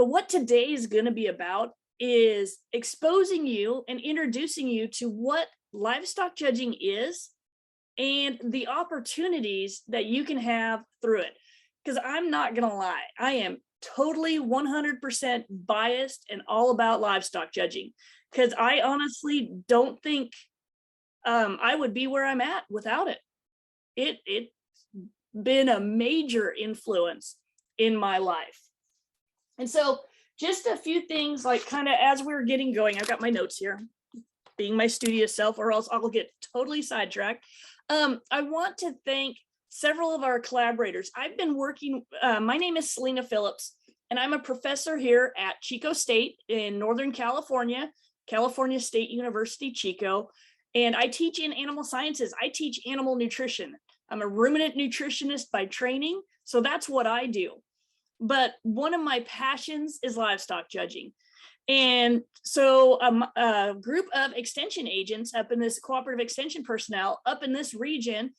But what today is going to be about is exposing you and introducing you to what livestock judging is and the opportunities that you can have through it. Because I'm not going to lie, I am totally 100% biased and all about livestock judging, because I honestly don't think I would be where I'm at without it. It's been a major influence in my life. And so just a few things, like kind of as we're getting going, I've got my notes here, being my studious self, or else I'll get totally sidetracked. I want to thank several of our collaborators. I've been working, my name is Selena Phillips, and I'm a professor here at Chico State in Northern California, California State University, Chico. And I teach in animal sciences. I teach animal nutrition. I'm a ruminant nutritionist by training, so that's what I do. But one of my passions is livestock judging. And so a group of extension agents up in this cooperative extension personnel up in this region,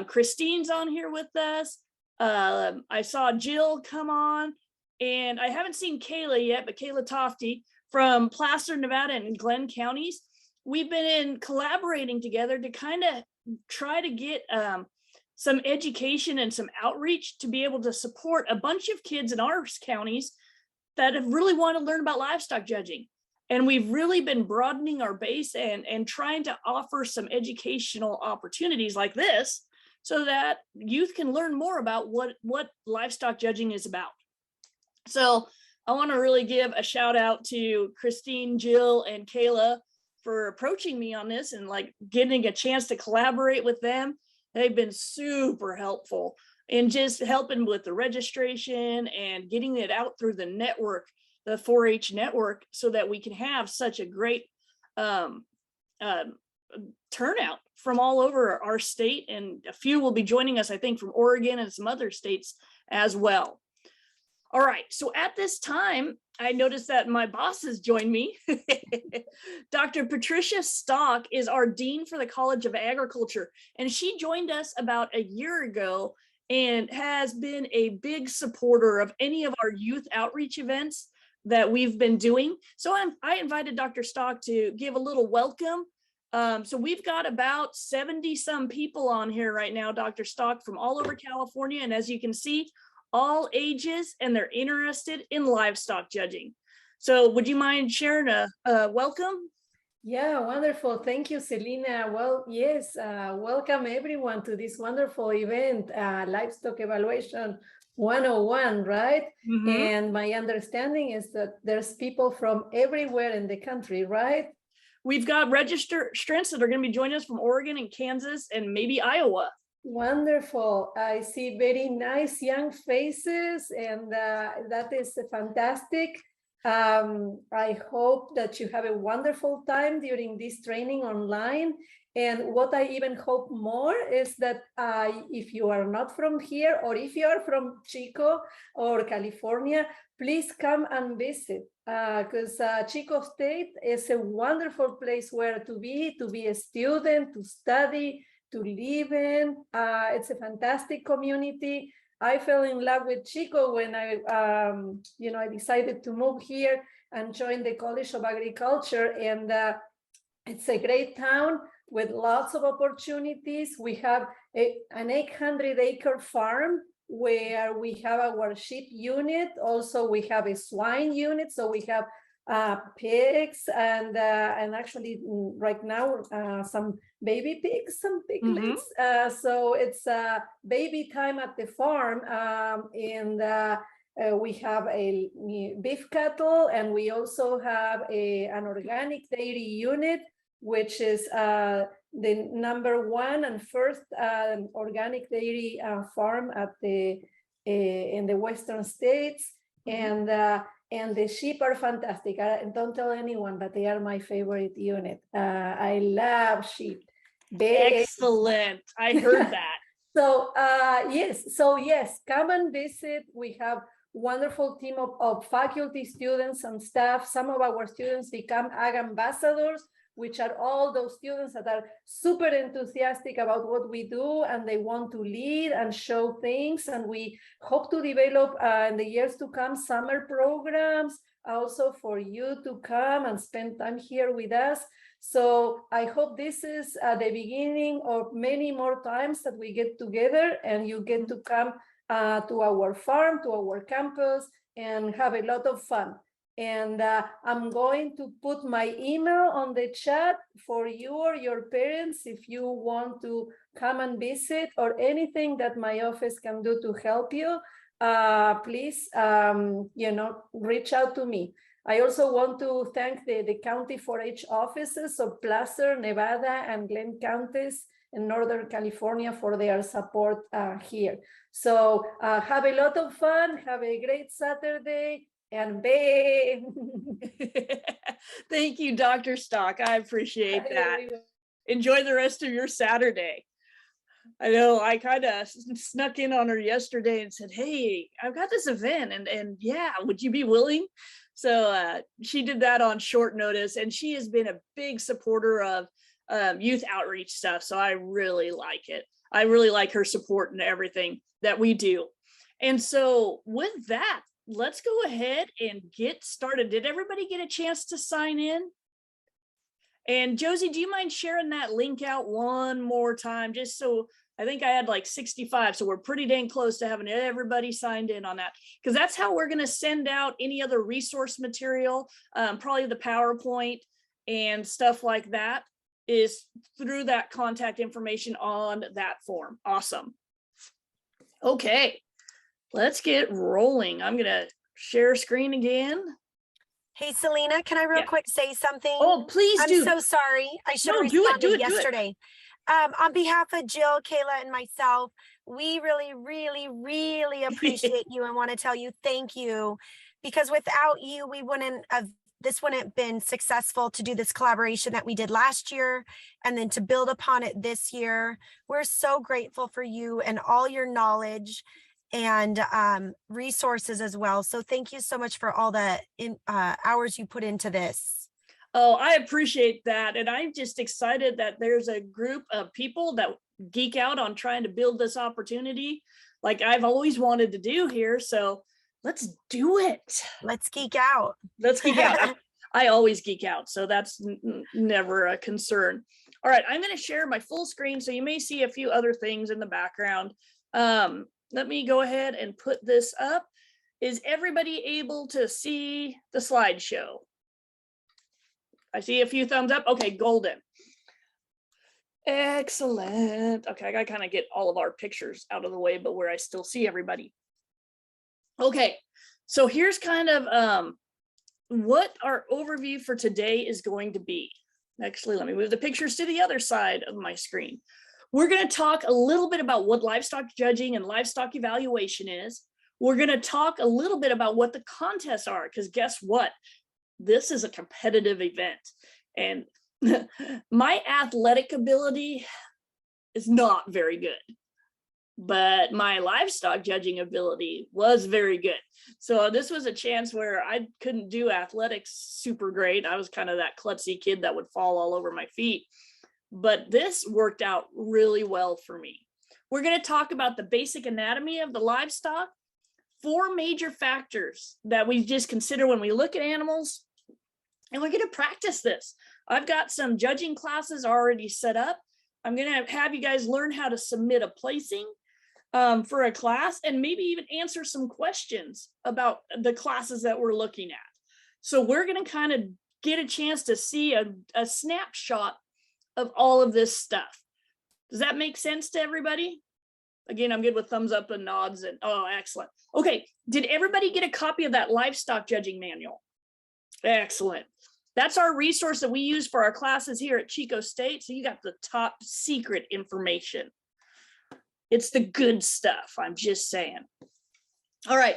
Christine's on here with us. I saw Jill come on, and I haven't seen Kayla yet, but Kayla Tofty from Placer, Nevada and Glenn counties. We've been collaborating together to kind of try to get some education and some outreach to be able to support a bunch of kids in our counties that have really want to learn about livestock judging. And we've really been broadening our base and trying to offer some educational opportunities like this so that youth can learn more about what livestock judging is about. So I want to really give a shout out to Christine, Jill, and Kayla for approaching me on this and like getting a chance to collaborate with them. They've been super helpful in just helping with the registration and getting it out through the network, the 4-H network, so that we can have such a great turnout from all over our state. And a few will be joining us, I think, from Oregon and some other states as well. All right, so at this time, I noticed that my boss has joined me. Dr. Patricia Stock is our Dean for the College of Agriculture, and she joined us about a year ago and has been a big supporter of any of our youth outreach events that we've been doing. So I invited Dr. Stock to give a little welcome. So we've got about 70 some people on here right now, Dr. Stock, from all over California. And as you can see, all ages, and they're interested in livestock judging. So would you mind sharing a welcome? Yeah, wonderful. Thank you, Selena. Well, yes, welcome everyone to this wonderful event, Livestock Evaluation 101, right? Mm-hmm. And my understanding is that there's people from everywhere in the country, right? We've got registrants that are going to be joining us from Oregon and Kansas and maybe Iowa. Wonderful. I see very nice young faces, and that is fantastic. I hope that you have a wonderful time during this training online. And what I even hope more is that if you are not from here, or if you are from Chico or California, please come and visit, because Chico State is a wonderful place where to be a student, to study, to live in. It's a fantastic community. I fell in love with Chico when I decided to move here and join the College of Agriculture. And it's a great town with lots of opportunities. We have an 800-acre farm where we have our sheep unit. Also, we have a swine unit. So we have pigs and actually right now some baby pigs, some piglets. Mm-hmm. So it's baby time at the farm, and we have a beef cattle, and we also have an organic dairy unit, which is the #1 and first organic dairy farm at in the Western states. Mm-hmm. And the sheep are fantastic. Don't tell anyone, but they are my favorite unit. I love sheep. Excellent. I heard that. So yes, come and visit. We have wonderful team of faculty, students, and staff. Some of our students become ag ambassadors, which are all those students that are super enthusiastic about what we do and they want to lead and show things. And we hope to develop in the years to come summer programs also for you to come and spend time here with us. So I hope this is the beginning of many more times that we get together and you get to come to our farm, to our campus, and have a lot of fun. And I'm going to put my email on the chat for you or your parents if you want to come and visit or anything that my office can do to help you. Please, reach out to me. I also want to thank the county 4-H offices of Placer, Nevada, and Glenn counties in Northern California for their support here. So have a lot of fun, have a great Saturday, and bang. Thank you, Dr. Stock. I appreciate that. Enjoy the rest of your Saturday. I know I kind of snuck in on her yesterday and said, hey, I've got this event and yeah, would you be willing? So she did that on short notice, and she has been a big supporter of youth outreach stuff. So I really like it. I really like her support and everything that we do. And so with that, let's go ahead and get started. Did everybody get a chance to sign in? And Josie, do you mind sharing that link out one more time? Just so I think I had like 65. So we're pretty dang close to having everybody signed in on that, because that's how we're going to send out any other resource material, probably the PowerPoint and stuff like that, is through that contact information on that form. Awesome. Okay, let's get rolling. I'm going to share screen again. Hey, Selena, can I real quick say something? Oh, please do. I'm so sorry. I should have responded yesterday. On behalf of Jill, Kayla, and myself, we really, really, really appreciate you and want to tell you thank you, because without you, this wouldn't have been successful to do this collaboration that we did last year and then to build upon it this year. We're so grateful for you and all your knowledge and resources as well. So thank you so much for all the hours you put into this. Oh, I appreciate that. And I'm just excited that there's a group of people that geek out on trying to build this opportunity like I've always wanted to do here. So let's do it. Let's geek out. Let's geek out. I always geek out, so that's never a concern. All right, I'm going to share my full screen, so you may see a few other things in the background. Let me go ahead and put this up. Is everybody able to see the slideshow? I see a few thumbs up. Okay, golden. Excellent. Okay, I got to kind of get all of our pictures out of the way, but where I still see everybody. Okay, so here's kind of what our overview for today is going to be. Actually, let me move the pictures to the other side of my screen. We're going to talk a little bit about what livestock judging and livestock evaluation is. We're going to talk a little bit about what the contests are, because guess what? This is a competitive event. And my athletic ability is not very good, but my livestock judging ability was very good. So this was a chance where I couldn't do athletics super great. I was kind of that klutzy kid that would fall all over my feet. But this worked out really well for me. We're going to talk about the basic anatomy of the livestock, 4 major factors that we just consider when we look at animals, and we're going to practice this. I've got some judging classes already set up. I'm going to have you guys learn how to submit a placing for a class, and maybe even answer some questions about the classes that we're looking at. So we're going to kind of get a chance to see a snapshot of all of this stuff. Does that make sense to everybody? Again, I'm good with thumbs up and nods, and oh, excellent. Okay, did everybody get a copy of that livestock judging manual? Excellent. That's our resource that we use for our classes here at Chico State. So you got the top secret information. It's the good stuff, I'm just saying. All right.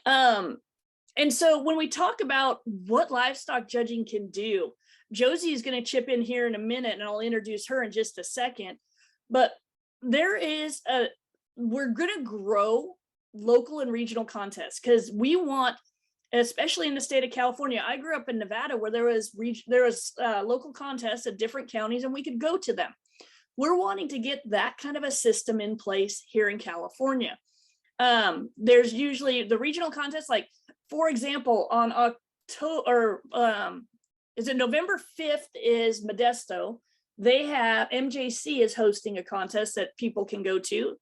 And so when we talk about what livestock judging can do, Josie is going to chip in here in a minute, and I'll introduce her in just a second. But we're going to grow local and regional contests, because we want especially in the state of California. I grew up in Nevada where there was local contests at different counties and we could go to them. We're wanting to get that kind of a system in place here in California. There's usually the regional contests, like for example, on October, is it November 5th is Modesto. They have, MJC is hosting a contest that people can go to.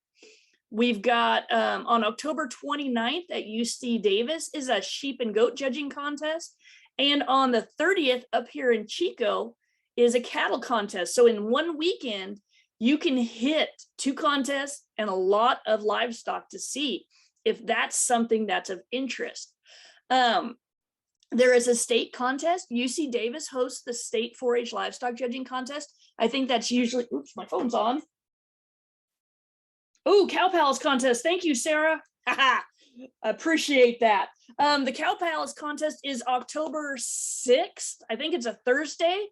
We've got on October 29th at UC Davis is a sheep and goat judging contest. And on the 30th up here in Chico is a cattle contest. So in one weekend, you can hit 2 contests and a lot of livestock to see if that's something that's of interest. There is a state contest. UC Davis hosts the state 4-H livestock judging contest. I think that's usually, oops, my phone's on. Oh, Cow Palace contest. Thank you, Sarah. Appreciate that. The Cow Palace contest is October 6th. I think it's a Thursday,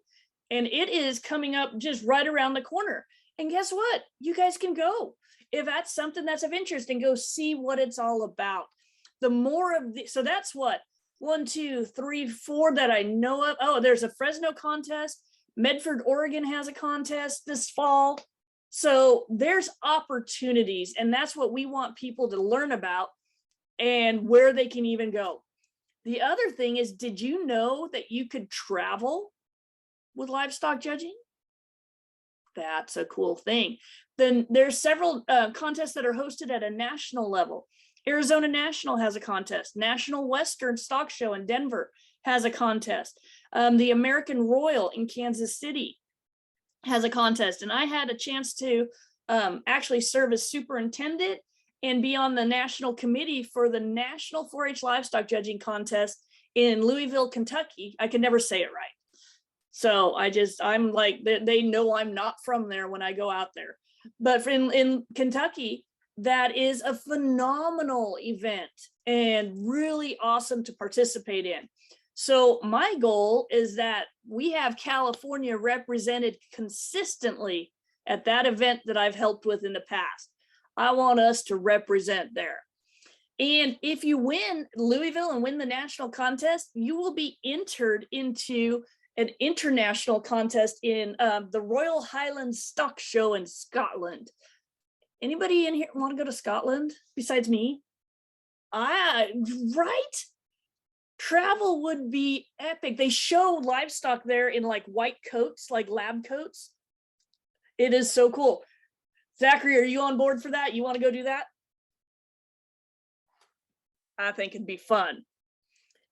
and it is coming up just right around the corner. And guess what? You guys can go if that's something that's of interest and go see what it's all about. The more of the, so that's what, 1, 2, 3, 4 that I know of. Oh, there's a Fresno contest. Medford, Oregon has a contest this fall. So there's opportunities, and that's what we want people to learn about and where they can even go. The other thing is, did you know that you could travel with livestock judging? That's a cool thing. Then there's several contests that are hosted at a national level. Arizona National has a contest. National Western Stock Show in Denver has a contest. The American Royal in Kansas City has a contest. And I had a chance to actually serve as superintendent and be on the national committee for the National 4-H Livestock Judging Contest in Louisville, Kentucky. I can never say it right. So I'm like, they know I'm not from there when I go out there. But in Kentucky, that is a phenomenal event and really awesome to participate in. So my goal is that we have California represented consistently at that event that I've helped with in the past. I want us to represent there. And if you win Louisville and win the national contest, you will be entered into an international contest in the Royal Highland Stock Show in Scotland. Anybody in here want to go to Scotland besides me? Right? Travel would be epic. They show livestock there in like white coats, like lab coats. It is so cool. Zachary, are you on board for that? You want to go do that? I think it'd be fun.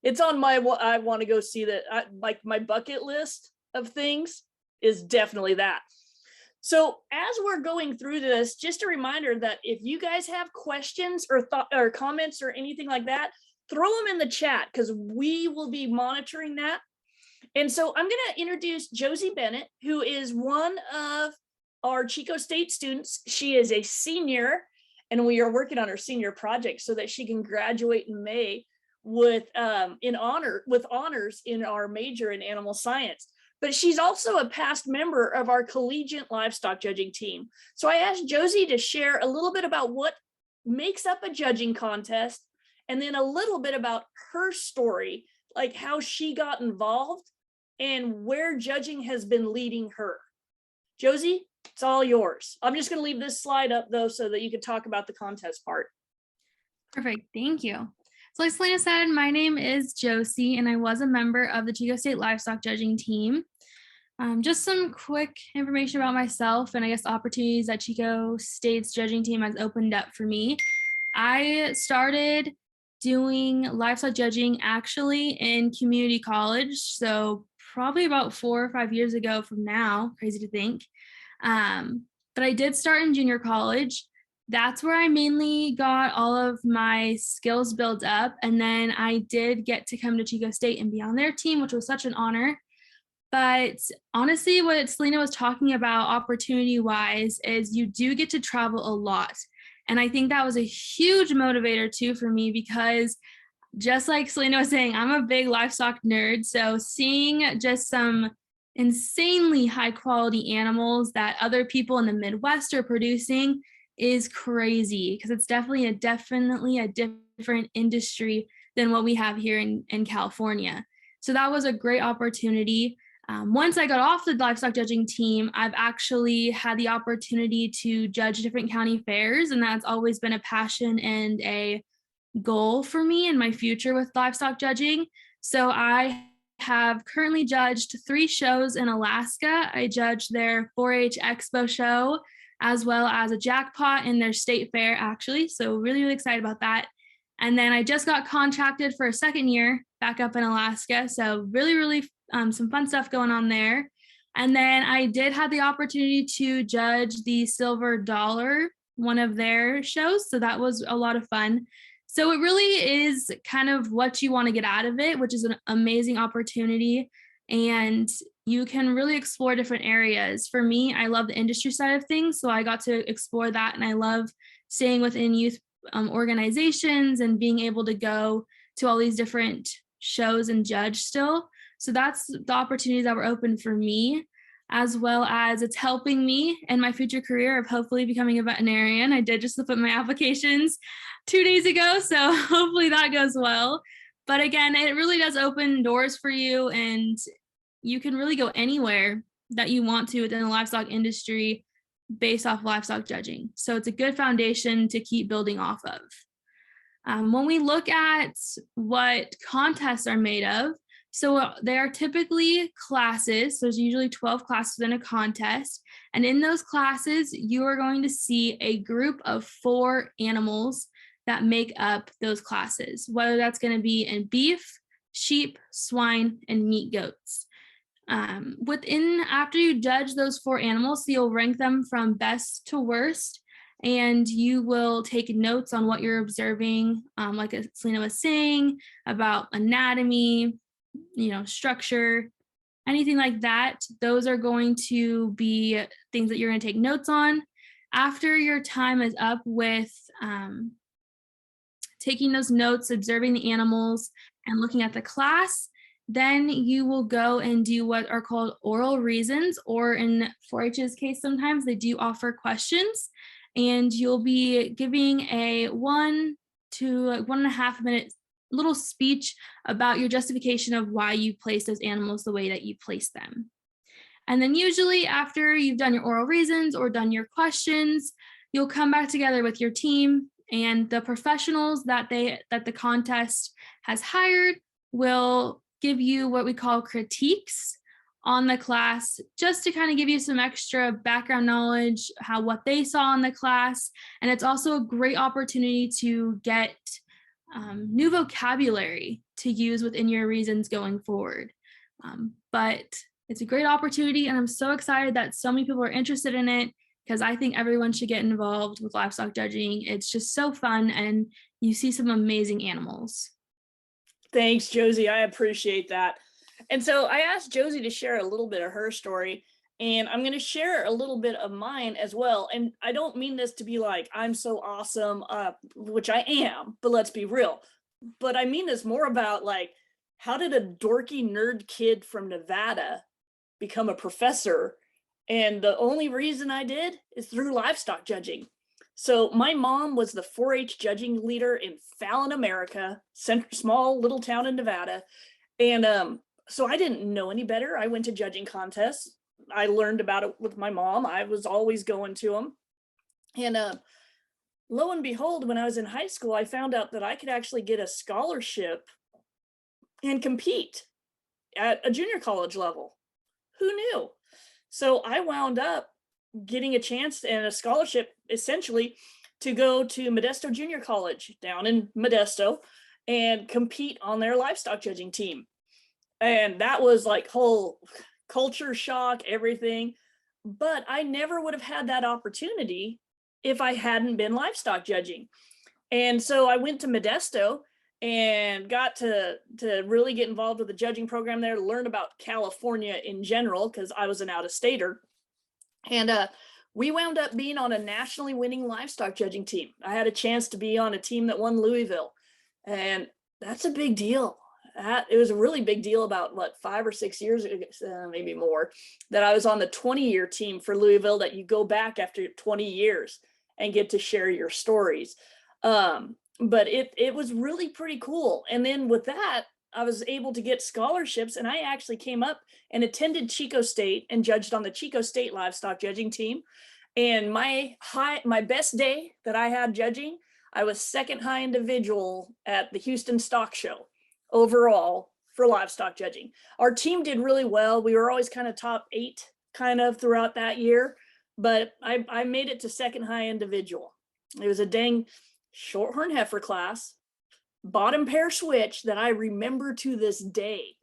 It's on my, I want to go see that, like my bucket list of things is definitely that. So as we're going through this, just a reminder that if you guys have questions or or comments or anything like that, throw them in the chat because we will be monitoring that. And so I'm going to introduce Josie Bennett, who is one of our Chico State students. She is a senior, and we are working on her senior project so that she can graduate in May with honors in our major in animal science. But she's also a past member of our collegiate livestock judging team. So I asked Josie to share a little bit about what makes up a judging contest, and then a little bit about her story, like how she got involved and where judging has been leading her. Josie, it's all yours. I'm just going to leave this slide up though, so that you can talk about the contest part. Perfect, thank you. So like Selena said, my name is Josie, and I was a member of the Chico State Livestock Judging team. Just some quick information about myself and I guess opportunities that Chico State's judging team has opened up for me. I started doing livestock judging actually in community college, so probably about 4 or 5 years ago from now, crazy to think. But I did start in junior college. That's where I mainly got all of my skills built up. And then I did get to come to Chico State and be on their team, which was such an honor. But honestly, what Selena was talking about opportunity-wise is you do get to travel a lot. And I think that was a huge motivator too for me, because just like Selena was saying, I'm a big livestock nerd. So seeing just some insanely high quality animals that other people in the Midwest are producing is crazy, because it's definitely a different industry than what we have here in California. So that was a great opportunity. Once I got off the livestock judging team, I've actually had the opportunity to judge different county fairs, and that's always been a passion and a goal for me in my future with livestock judging. So I have currently judged 3 shows in Alaska. I judged their 4-H Expo show, as well as a jackpot in their state fair, actually. So really, really excited about that. And then I just got contracted for a 2nd year back up in Alaska. So really, really some fun stuff going on there. And then I did have the opportunity to judge the Silver Dollar, one of their shows. So that was a lot of fun. So it really is kind of what you want to get out of it, which is an amazing opportunity. And you can really explore different areas. For me, I love the industry side of things. So I got to explore that. And I love staying within youth organizations and being able to go to all these different shows and judge still. So that's the opportunities that were open for me, as well as it's helping me in my future career of hopefully becoming a veterinarian. I did just put my applications 2 days ago, so hopefully that goes well. But again, it really does open doors for you, and you can really go anywhere that you want to within the livestock industry based off livestock judging. So it's a good foundation to keep building off of. When we look at what contests are made of, so they are typically classes. So there's usually 12 classes in a contest. And in those classes, you are going to see a group of 4 animals that make up those classes, whether that's going to be in beef, sheep, swine, and meat goats. After you judge those 4 animals, so you'll rank them from best to worst, and you will take notes on what you're observing, like Selena was saying, about anatomy, structure, anything like that. Those are going to be things that you're going to take notes on. After your time is up with taking those notes, observing the animals, and looking at the class, then you will go and do what are called oral reasons, or in 4-H's case, sometimes they do offer questions, and you'll be giving a 1 to 1.5 minute little speech about your justification of why you place those animals the way that you place them. And then usually after you've done your oral reasons or done your questions, you'll come back together with your team, and the professionals that the contest has hired will give you what we call critiques on the class, just to kind of give you some extra background knowledge, what they saw in the class. And it's also a great opportunity to get new vocabulary to use within your reasons going forward. But it's a great opportunity, and I'm so excited that so many people are interested in it, because I think everyone should get involved with livestock judging. It's just so fun, and you see some amazing animals. Thanks, Josie. I appreciate that. And so I asked Josie to share a little bit of her story, and I'm going to share a little bit of mine as well. And I don't mean this to be like, I'm so awesome, which I am, but let's be real. But I mean this more about like, how did a dorky nerd kid from Nevada become a professor? And the only reason I did is through livestock judging. So my mom was the 4-H judging leader in Fallon, America, small little town in Nevada. And so I didn't know any better. I went to judging contests. I learned about it with my mom. I was always going to them. And lo and behold, when I was in high school, I found out that I could actually get a scholarship and compete at a junior college level. Who knew? So I wound up getting a chance and a scholarship essentially to go to Modesto Junior College down in Modesto and compete on their livestock judging team. And that was like whole culture shock, everything. But I never would have had that opportunity if I hadn't been livestock judging. And so I went to Modesto and got to really get involved with the judging program there, learn about California in general, because I was an out-of-stater. And we wound up being on a nationally winning livestock judging team. I had a chance to be on a team that won Louisville, and that's a big deal. It was a really big deal about 5 or 6 years, maybe more, that I was on the 20-year team for Louisville, that you go back after 20 years and get to share your stories. but it was really pretty cool. And then with that, I was able to get scholarships, and I actually came up and attended Chico State and judged on the Chico State Livestock Judging team. And my best day that I had judging, I was second high individual at the Houston Stock Show overall for livestock judging. Our team did really well. We were always kind of top 8 kind of throughout that year, but I made it to second high individual. It was a dang shorthorn heifer class, bottom pair switch that I remember to this day,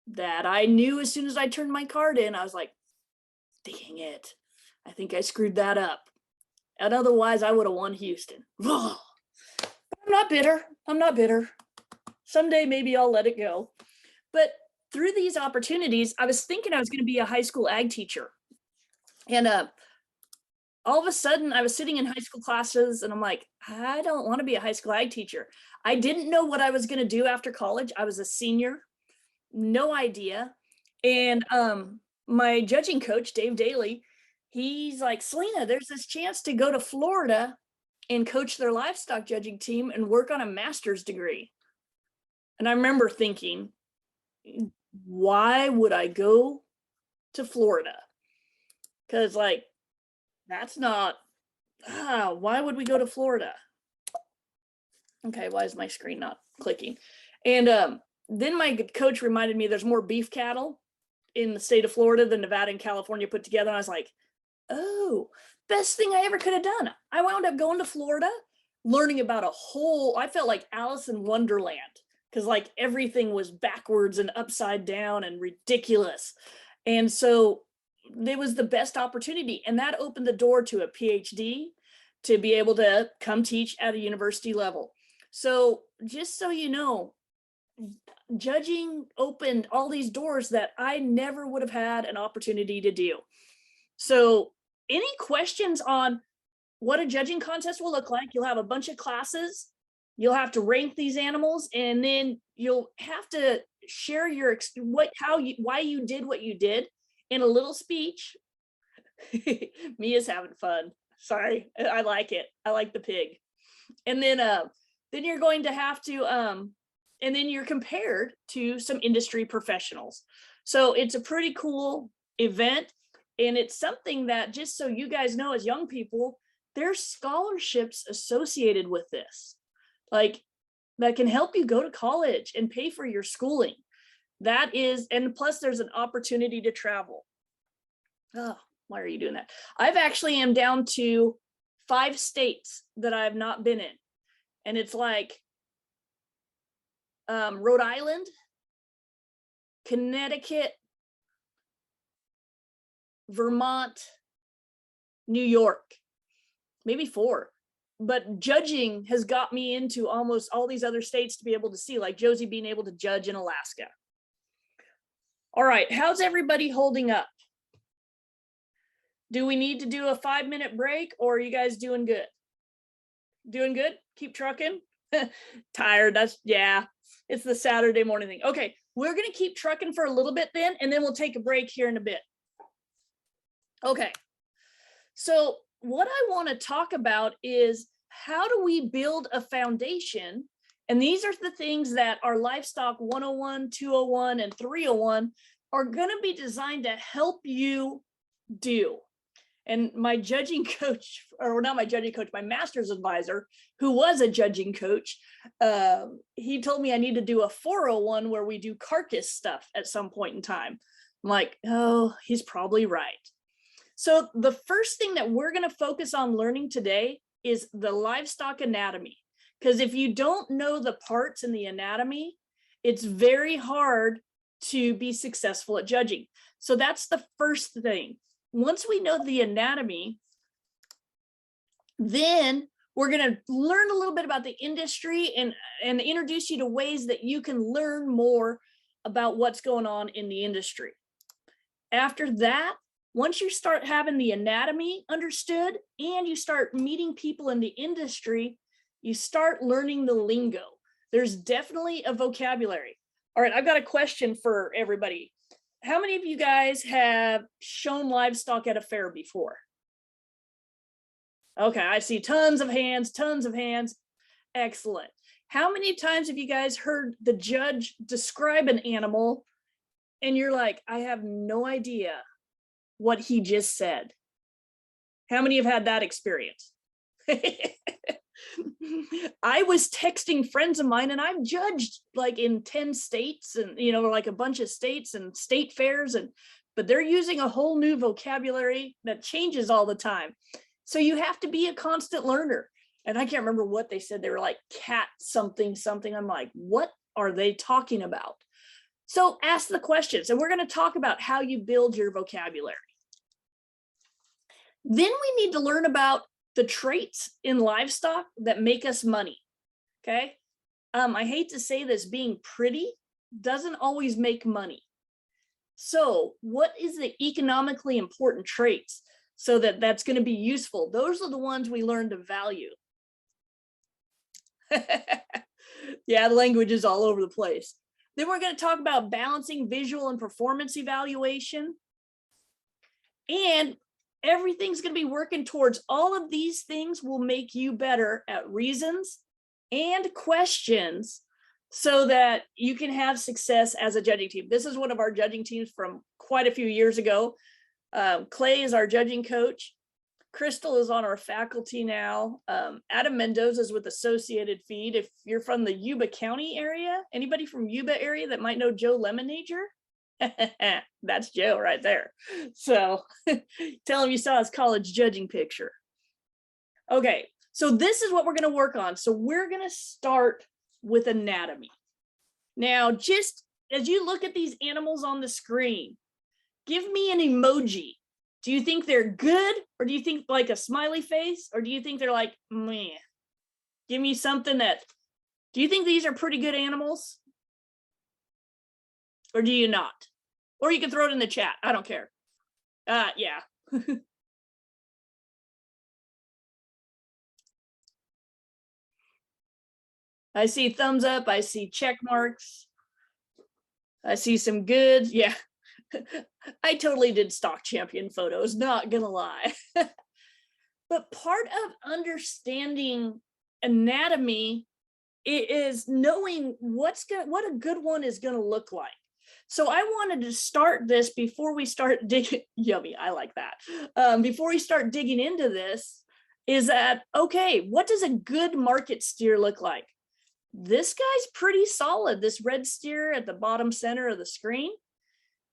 that I knew as soon as I turned my card in, I was like, dang it, I think I screwed that up. And otherwise I would have won Houston. I'm not bitter. I'm not bitter. Someday maybe I'll let it go. But through these opportunities, I was thinking I was going to be a high school ag teacher. And all of a sudden I was sitting in high school classes and I'm like, I don't want to be a high school ag teacher. I didn't know what I was going to do after college. I was a senior, no idea. And my judging coach, Dave Daly, he's like, Selena, there's this chance to go to Florida and coach their livestock judging team and work on a master's degree. And I remember thinking, why would I go to Florida? Because like, that's not, why would we go to Florida? Okay, why is my screen not clicking? And then my coach reminded me there's more beef cattle in the state of Florida than Nevada and California put together. And I was like, oh, best thing I ever could have done. I wound up going to Florida, learning about I felt like Alice in Wonderland, because like everything was backwards and upside down and ridiculous. And so it was the best opportunity. And that opened the door to a PhD, to be able to come teach at a university level. So just so you know, judging opened all these doors that I never would have had an opportunity to do. So any questions on what a judging contest will look like? You'll have a bunch of classes. You'll have to rank these animals, and then you'll have to share your why you did what you did in a little speech. Mia's having fun. Sorry, I like it. I like the pig. And then you're going to have to and then you're compared to some industry professionals. So it's a pretty cool event, and it's something that, just so you guys know, as young people, there's scholarships associated with this, like that can help you go to college and pay for your schooling. That is, and plus there's an opportunity to travel. Oh, why are you doing that? I've actually am down to 5 states that I've not been in. And it's like Rhode Island, Connecticut, Vermont, New York, maybe 4. But judging has got me into almost all these other states to be able to see, like Josie being able to judge in Alaska. All right, how's everybody holding up? Do we need to do a 5-minute break, or are you guys doing good? Doing good? Keep trucking? Tired, yeah, it's the Saturday morning thing. Okay, we're gonna keep trucking for a little bit then, and then we'll take a break here in a bit. Okay, so what I want to talk about is, how do we build a foundation? And these are the things that our Livestock 101, 201, and 301 are going to be designed to help you do. And my judging coach, or not my judging coach, my master's advisor, who was a judging coach, he told me I need to do a 401 where we do carcass stuff at some point in time. I'm like, oh, he's probably right. So the first thing that we're going to focus on learning today is the livestock anatomy. Because if you don't know the parts in the anatomy, it's very hard to be successful at judging. So that's the first thing. Once we know the anatomy, then we're going to learn a little bit about the industry and introduce you to ways that you can learn more about what's going on in the industry. After that, once you start having the anatomy understood and you start meeting people in the industry, you start learning the lingo. There's definitely a vocabulary. All right, I've got a question for everybody. How many of you guys have shown livestock at a fair before? Okay, I see tons of hands, tons of hands. Excellent. How many times have you guys heard the judge describe an animal and you're like, I have no idea what he just said? How many have had that experience? I was texting friends of mine and I've judged like in 10 states and, you know, like a bunch of states and state fairs, but they're using a whole new vocabulary that changes all the time. So you have to be a constant learner. And I can't remember what they said. They were like cat something, something. I'm like, what are they talking about? So ask the questions, and we're going to talk about how you build your vocabulary. Then we need to learn about the traits in livestock that make us money. Okay. I hate to say this, being pretty doesn't always make money. So what is the economically important traits so that that's going to be useful? Those are the ones we learn to value. Yeah, the language is all over the place. Then we're going to talk about balancing visual and performance evaluation. And everything's going to be working towards all of these things will make you better at reasons and questions so that you can have success as a judging team. This is one of our judging teams from quite a few years ago. Clay is our judging coach. Crystal is on our faculty now. Adam Mendoza is with Associated Feed. If you're from the Yuba County area, anybody from Yuba area that might know Joe Lemonager? That's Joe right there. So tell him you saw his college judging picture. Okay, so this is what we're going to work on. So we're going to start with anatomy. Now, just as you look at these animals on the screen, give me an emoji. Do you think they're good, or do you think like a smiley face, or do you think they're like, meh? Give me something do you think these are pretty good animals? Or do you not? Or you can throw it in the chat. I don't care. Yeah. I see thumbs up. I see check marks. I see some good. Yeah. I totally did stock champion photos, not gonna lie. But part of understanding anatomy is knowing what a good one is going to look like. So I wanted to start this before we start digging. Yummy, I like that. Before we start digging into this, is that okay? What does a good market steer look like? This guy's pretty solid. This red steer at the bottom center of the screen.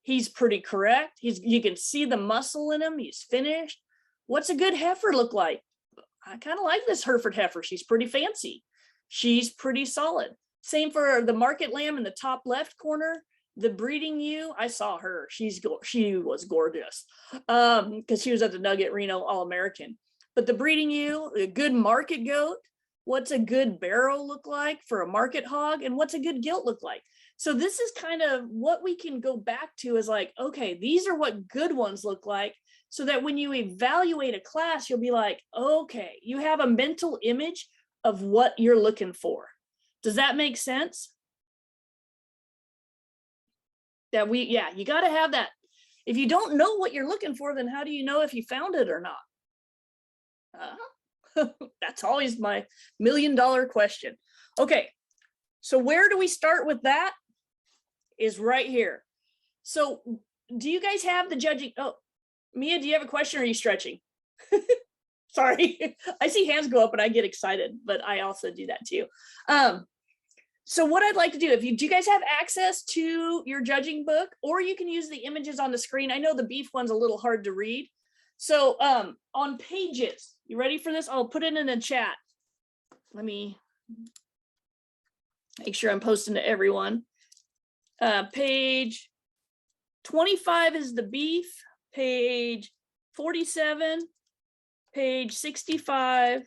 He's pretty correct. You can see the muscle in him. He's finished. What's a good heifer look like? I kind of like this Hereford heifer. She's pretty fancy. She's pretty solid. Same for the market lamb in the top left corner. The breeding ewe, I saw her. She was gorgeous because she was at the Nugget Reno All-American. But the breeding ewe, a good market goat. What's a good barrow look like for a market hog? And what's a good gilt look like? So this is kind of what we can go back to is like, okay, these are what good ones look like, so that when you evaluate a class, you'll be like, okay, you have a mental image of what you're looking for. Does that make sense? You got to have that. If you don't know what you're looking for, then how do you know if you found it or not? That's always my $1 million question. Okay, so where do we start with that? Is right here. So do you guys have the judging? Oh, Mia, do you have a question or are you stretching? Sorry, I see hands go up and I get excited, but I also do that too. So what I'd like to do, do you guys have access to your judging book, or you can use the images on the screen? I know the beef one's a little hard to read. So on pages, you ready for this? I'll put it in the chat. Let me make sure I'm posting to everyone. Page 25 is the beef, page 47, page 65,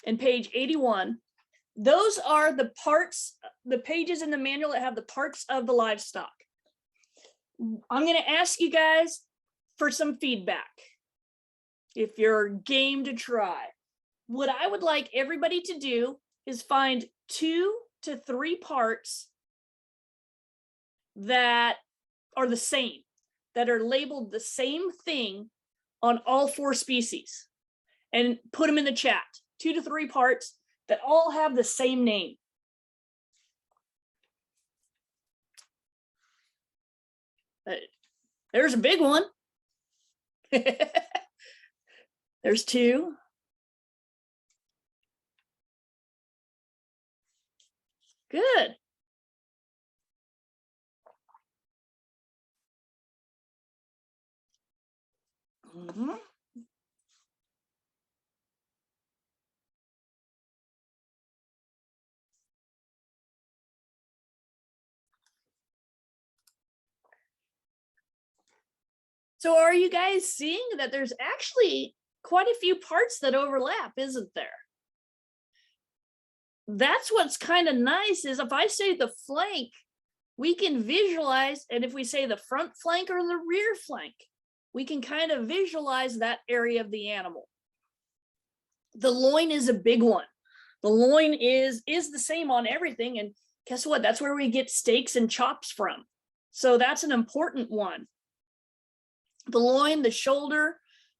and page 81. Those are the parts, the pages in the manual that have the parts of the livestock. I'm going to ask you guys for some feedback. If you're game to try, what I would like everybody to do is find 2 to 3 parts that are the same, that are labeled the same thing on all 4 species, and put them in the chat. 2 to 3 parts that all have the same name? There's a big one. There's two. Good. Mm-hmm. So are you guys seeing that there's actually quite a few parts that overlap, isn't there? That's what's kind of nice is if I say the flank, we can visualize, and if we say the front flank or the rear flank, we can kind of visualize that area of the animal. The loin is a big one. The loin is the same on everything, and guess what? That's where we get steaks and chops from. So that's an important one. The loin, the shoulder,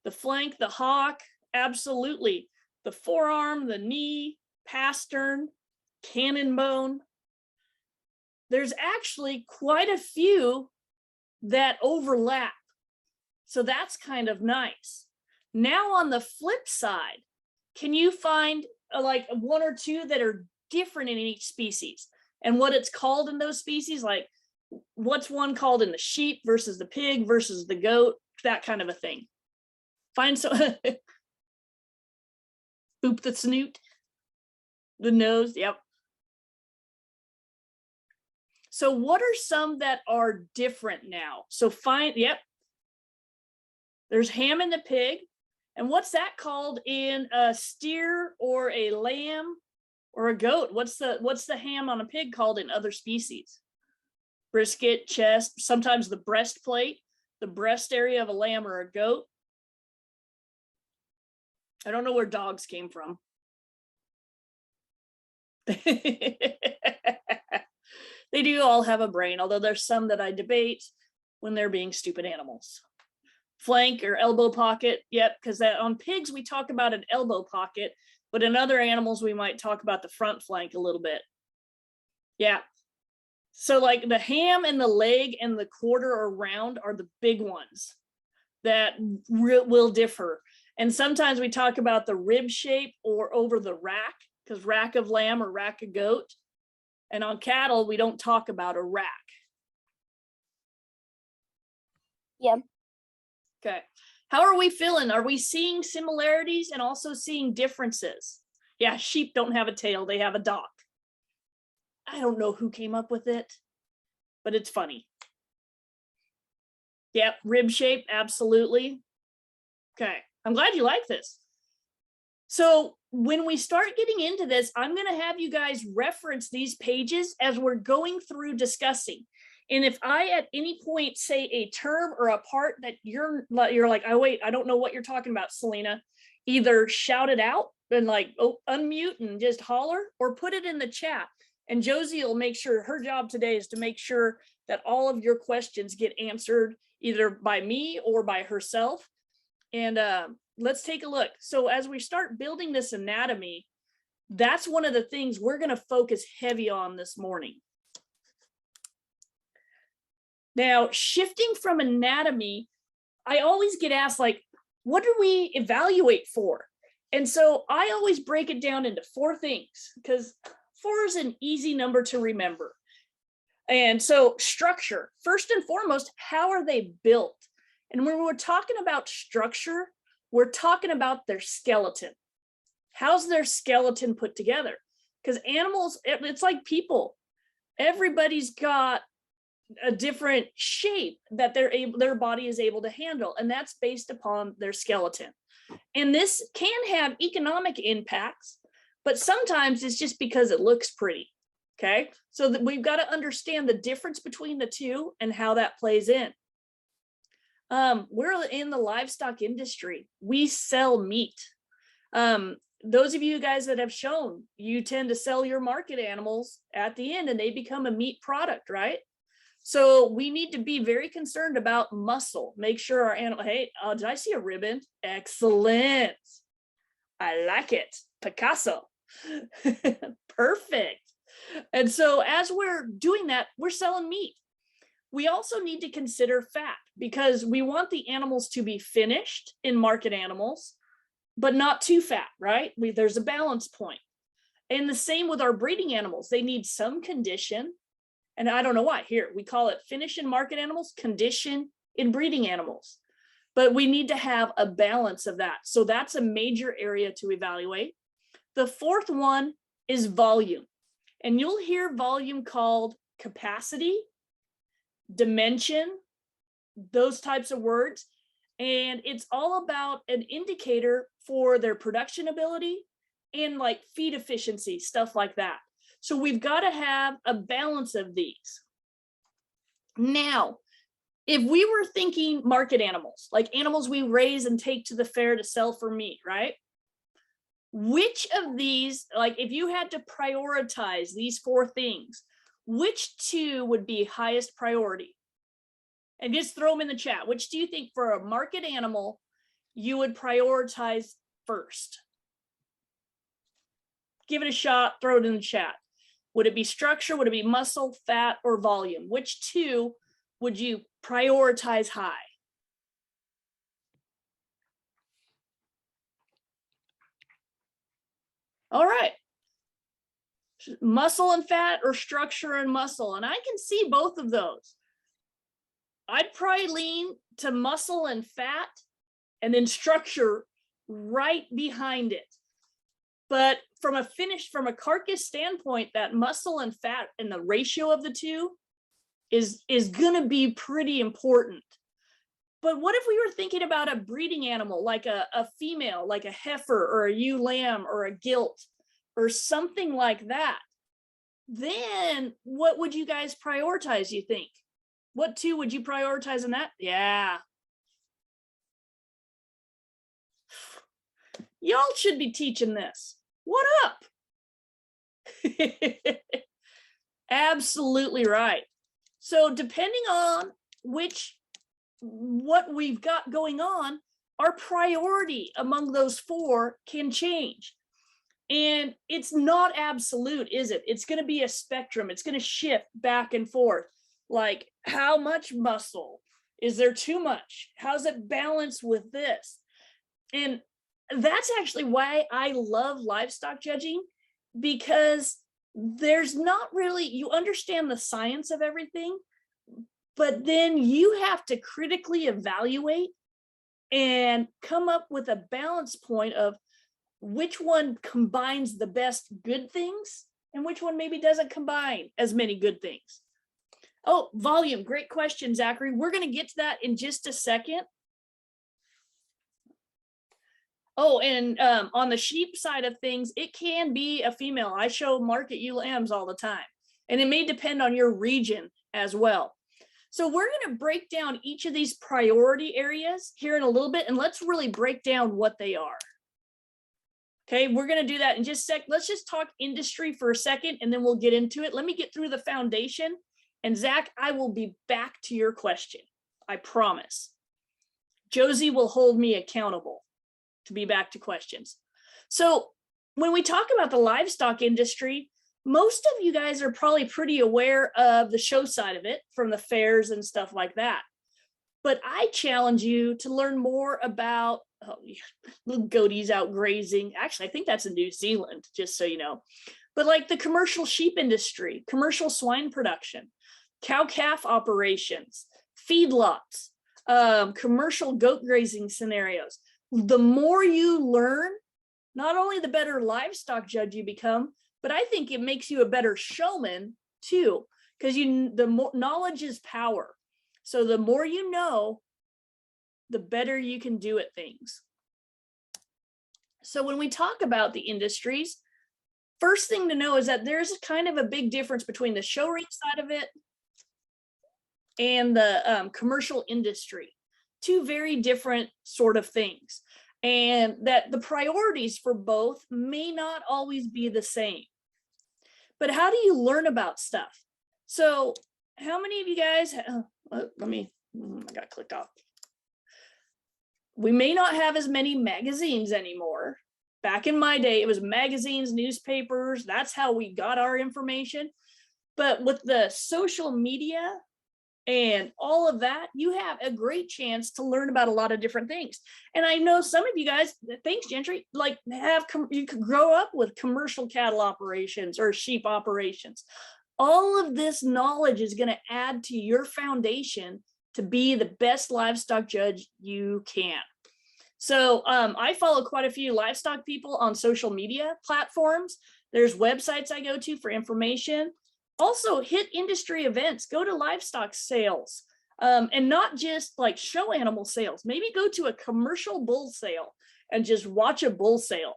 the flank, the hock, absolutely. The forearm, the knee, pastern, cannon bone. There's actually quite a few that overlap. So that's kind of nice. Now on the flip side, can you find like one or two that are different in each species and what it's called in those species? Like what's one called in the sheep versus the pig versus the goat, that kind of a thing. Find some, boop the snoot, the nose, yep. So what are some that are different now? So find, yep. There's ham in the pig. And what's that called in a steer or a lamb or a goat? What's the ham on a pig called in other species? Brisket, chest, sometimes the breastplate, the breast area of a lamb or a goat. I don't know where dogs came from. They do all have a brain, although there's some that I debate when they're being stupid animals. Flank or elbow pocket, yep, because on pigs we talk about an elbow pocket, but in other animals we might talk about the front flank a little bit. Yeah. So like the ham and the leg and the quarter or round are the big ones that will differ. And sometimes we talk about the rib shape or over the rack, because rack of lamb or rack of goat. And on cattle, we don't talk about a rack. Yeah. Okay. How are we feeling? Are we seeing similarities and also seeing differences? Yeah, sheep don't have a tail, they have a dock. I don't know who came up with it, but it's funny. Yep, rib shape, absolutely. Okay, I'm glad you like this. So when we start getting into this, I'm going to have you guys reference these pages as we're going through discussing. And if I at any point say a term or a part that you're like, oh wait, I don't know what you're talking about, Selena, either shout it out and like, oh, unmute and just holler, or put it in the chat. And Josie will make sure, her job today is to make sure that all of your questions get answered either by me or by herself. And let's take a look. So as we start building this anatomy, that's one of the things we're going to focus heavy on this morning. Now, shifting from anatomy, I always get asked, like, what do we evaluate for? And so I always break it down into 4 things, because 4 is an easy number to remember. And so structure, first and foremost, how are they built? And when we're talking about structure, we're talking about their skeleton. How's their skeleton put together? Because animals, it's like people. Everybody's got a different shape that their body is able to handle, and that's based upon their skeleton. And this can have economic impacts, but sometimes it's just because it looks pretty. Okay, so that we've got to understand the difference between the two and how that plays in. We're in the livestock industry. We sell meat. Those of you guys that have shown, you tend to sell your market animals at the end and they become a meat product, right? So we need to be very concerned about muscle. Make sure our animal, hey, did I see a ribbon? Excellent. I like it. Picasso. Perfect. And so as we're doing that, we're selling meat. We also need to consider fat because we want the animals to be finished in market animals, but not too fat, right? There's a balance point. And the same with our breeding animals. They need some condition. And I don't know why. Here, we call it finish in market animals, condition in breeding animals. But we need to have a balance of that. So that's a major area to evaluate. The fourth one is volume. And you'll hear volume called capacity, dimension, those types of words. And it's all about an indicator for their production ability and like feed efficiency, stuff like that. So we've got to have a balance of these. Now, if we were thinking market animals, like animals we raise and take to the fair to sell for meat, right? Which of these, like if you had to prioritize these four things, which two would be highest priority? And just throw them in the chat. Which do you think for a market animal you would prioritize first? Give it a shot, throw it in the chat. Would it be structure? Would it be muscle, fat, or volume? Which two would you prioritize high? All right. Muscle and fat or structure and muscle. And I can see both of those. I'd probably lean to muscle and fat and then structure right behind it. But from a carcass standpoint, that muscle and fat and the ratio of the two is going to be pretty important. But what if we were thinking about a breeding animal, like a female, like a heifer or a ewe lamb or a gilt or something like that? Then what would you guys prioritize, you think? What two would you prioritize in that? Yeah. Y'all should be teaching this. What up? Absolutely right. So depending on what we've got going on, our priority among those four can change. And it's not absolute, is it? It's going to be a spectrum. It's going to shift back and forth. Like, how much muscle? Is there too much? How's it balanced with this? And that's actually why I love livestock judging, because there's not really, you understand the science of everything, but then you have to critically evaluate and come up with a balance point of which one combines the best good things and which one maybe doesn't combine as many good things. Oh, volume. Great question, Zachary. We're going to get to that in just a second. Oh, and on the sheep side of things, it can be a female. I show market ewe lambs all the time, and it may depend on your region as well. So we're going to break down each of these priority areas here in a little bit, and let's really break down what they are. Okay, we're going to do that in just a sec. Let's just talk industry for a second, and then we'll get into it. Let me get through the foundation. And Zach, I will be back to your question. I promise. Josie will hold me accountable to be back to questions. So when we talk about the livestock industry, most of you guys are probably pretty aware of the show side of it from the fairs and stuff like that. But I challenge you to learn more about little goatees out grazing. Actually, I think that's in New Zealand, just so you know. But like the commercial sheep industry, commercial swine production, cow-calf operations, feedlots, commercial goat grazing scenarios. The more you learn, not only the better livestock judge you become, but I think it makes you a better showman too, because the more knowledge is power. So the more you know, the better you can do at things. So when we talk about the industries, first thing to know is that there's kind of a big difference between the show ring side of it and the commercial industry. Two very different sort of things, and that the priorities for both may not always be the same. But how do you learn about stuff? So how many of you guys, I got clicked off. We may not have as many magazines anymore, Back in my day, it was magazines, newspapers. That's how we got our information. But with the social media and all of that, you have a great chance to learn about a lot of different things. And I know some of you guys, thanks Gentry, like you could grow up with commercial cattle operations or sheep operations. All of this knowledge is going to add to your foundation to be the best livestock judge you can. So I follow quite a few livestock people on social media platforms. There's websites I go to for information. Also hit industry events, go to livestock sales, and not just like show animal sales. Maybe go to a commercial bull sale and just watch a bull sale.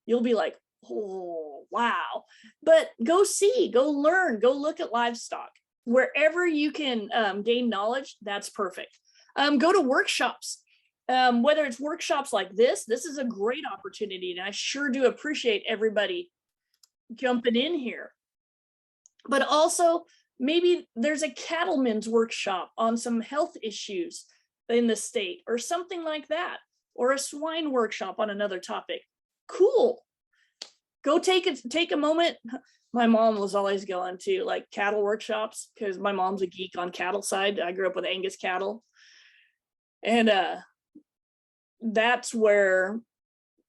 You'll be like, oh, wow. But go see, go learn, go look at livestock. Wherever you can gain knowledge, that's perfect. Go to workshops. Whether it's workshops like this is a great opportunity. And I sure do appreciate everybody jumping in here. But also, maybe there's a cattleman's workshop on some health issues in the state or something like that, or a swine workshop on another topic. Cool. Go take a moment. My mom was always going to like cattle workshops because my mom's a geek on cattle side. I grew up with Angus cattle. And that's where,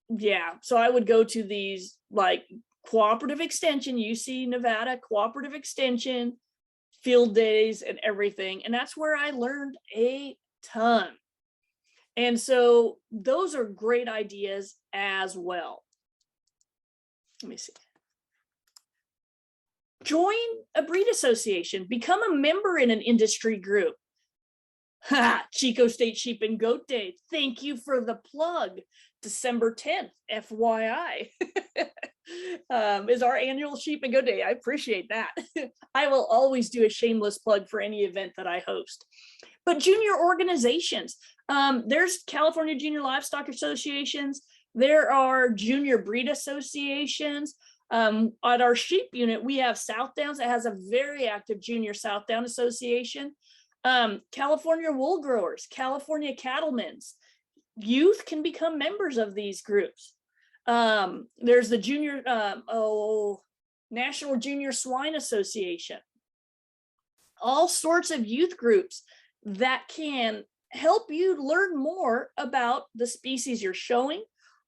yeah, so I would go to these like cooperative extension, UC Nevada cooperative extension field days and everything. And that's where I learned a ton. And so those are great ideas as well. Let me see. Join a breed association, become a member in an industry group. Ha, Chico State Sheep and Goat Day. Thank you for the plug. December 10th, FYI, is our annual Sheep and Goat Day. I appreciate that. I will always do a shameless plug for any event that I host. But junior organizations, there's California Junior Livestock Associations. There are junior breed associations. At our sheep unit, we have South Downs that has a very active junior South Down Association. California Wool Growers, California Cattlemen's. Youth can become members of these groups. There's the junior, National Junior Swine Association. All sorts of youth groups that can help you learn more about the species you're showing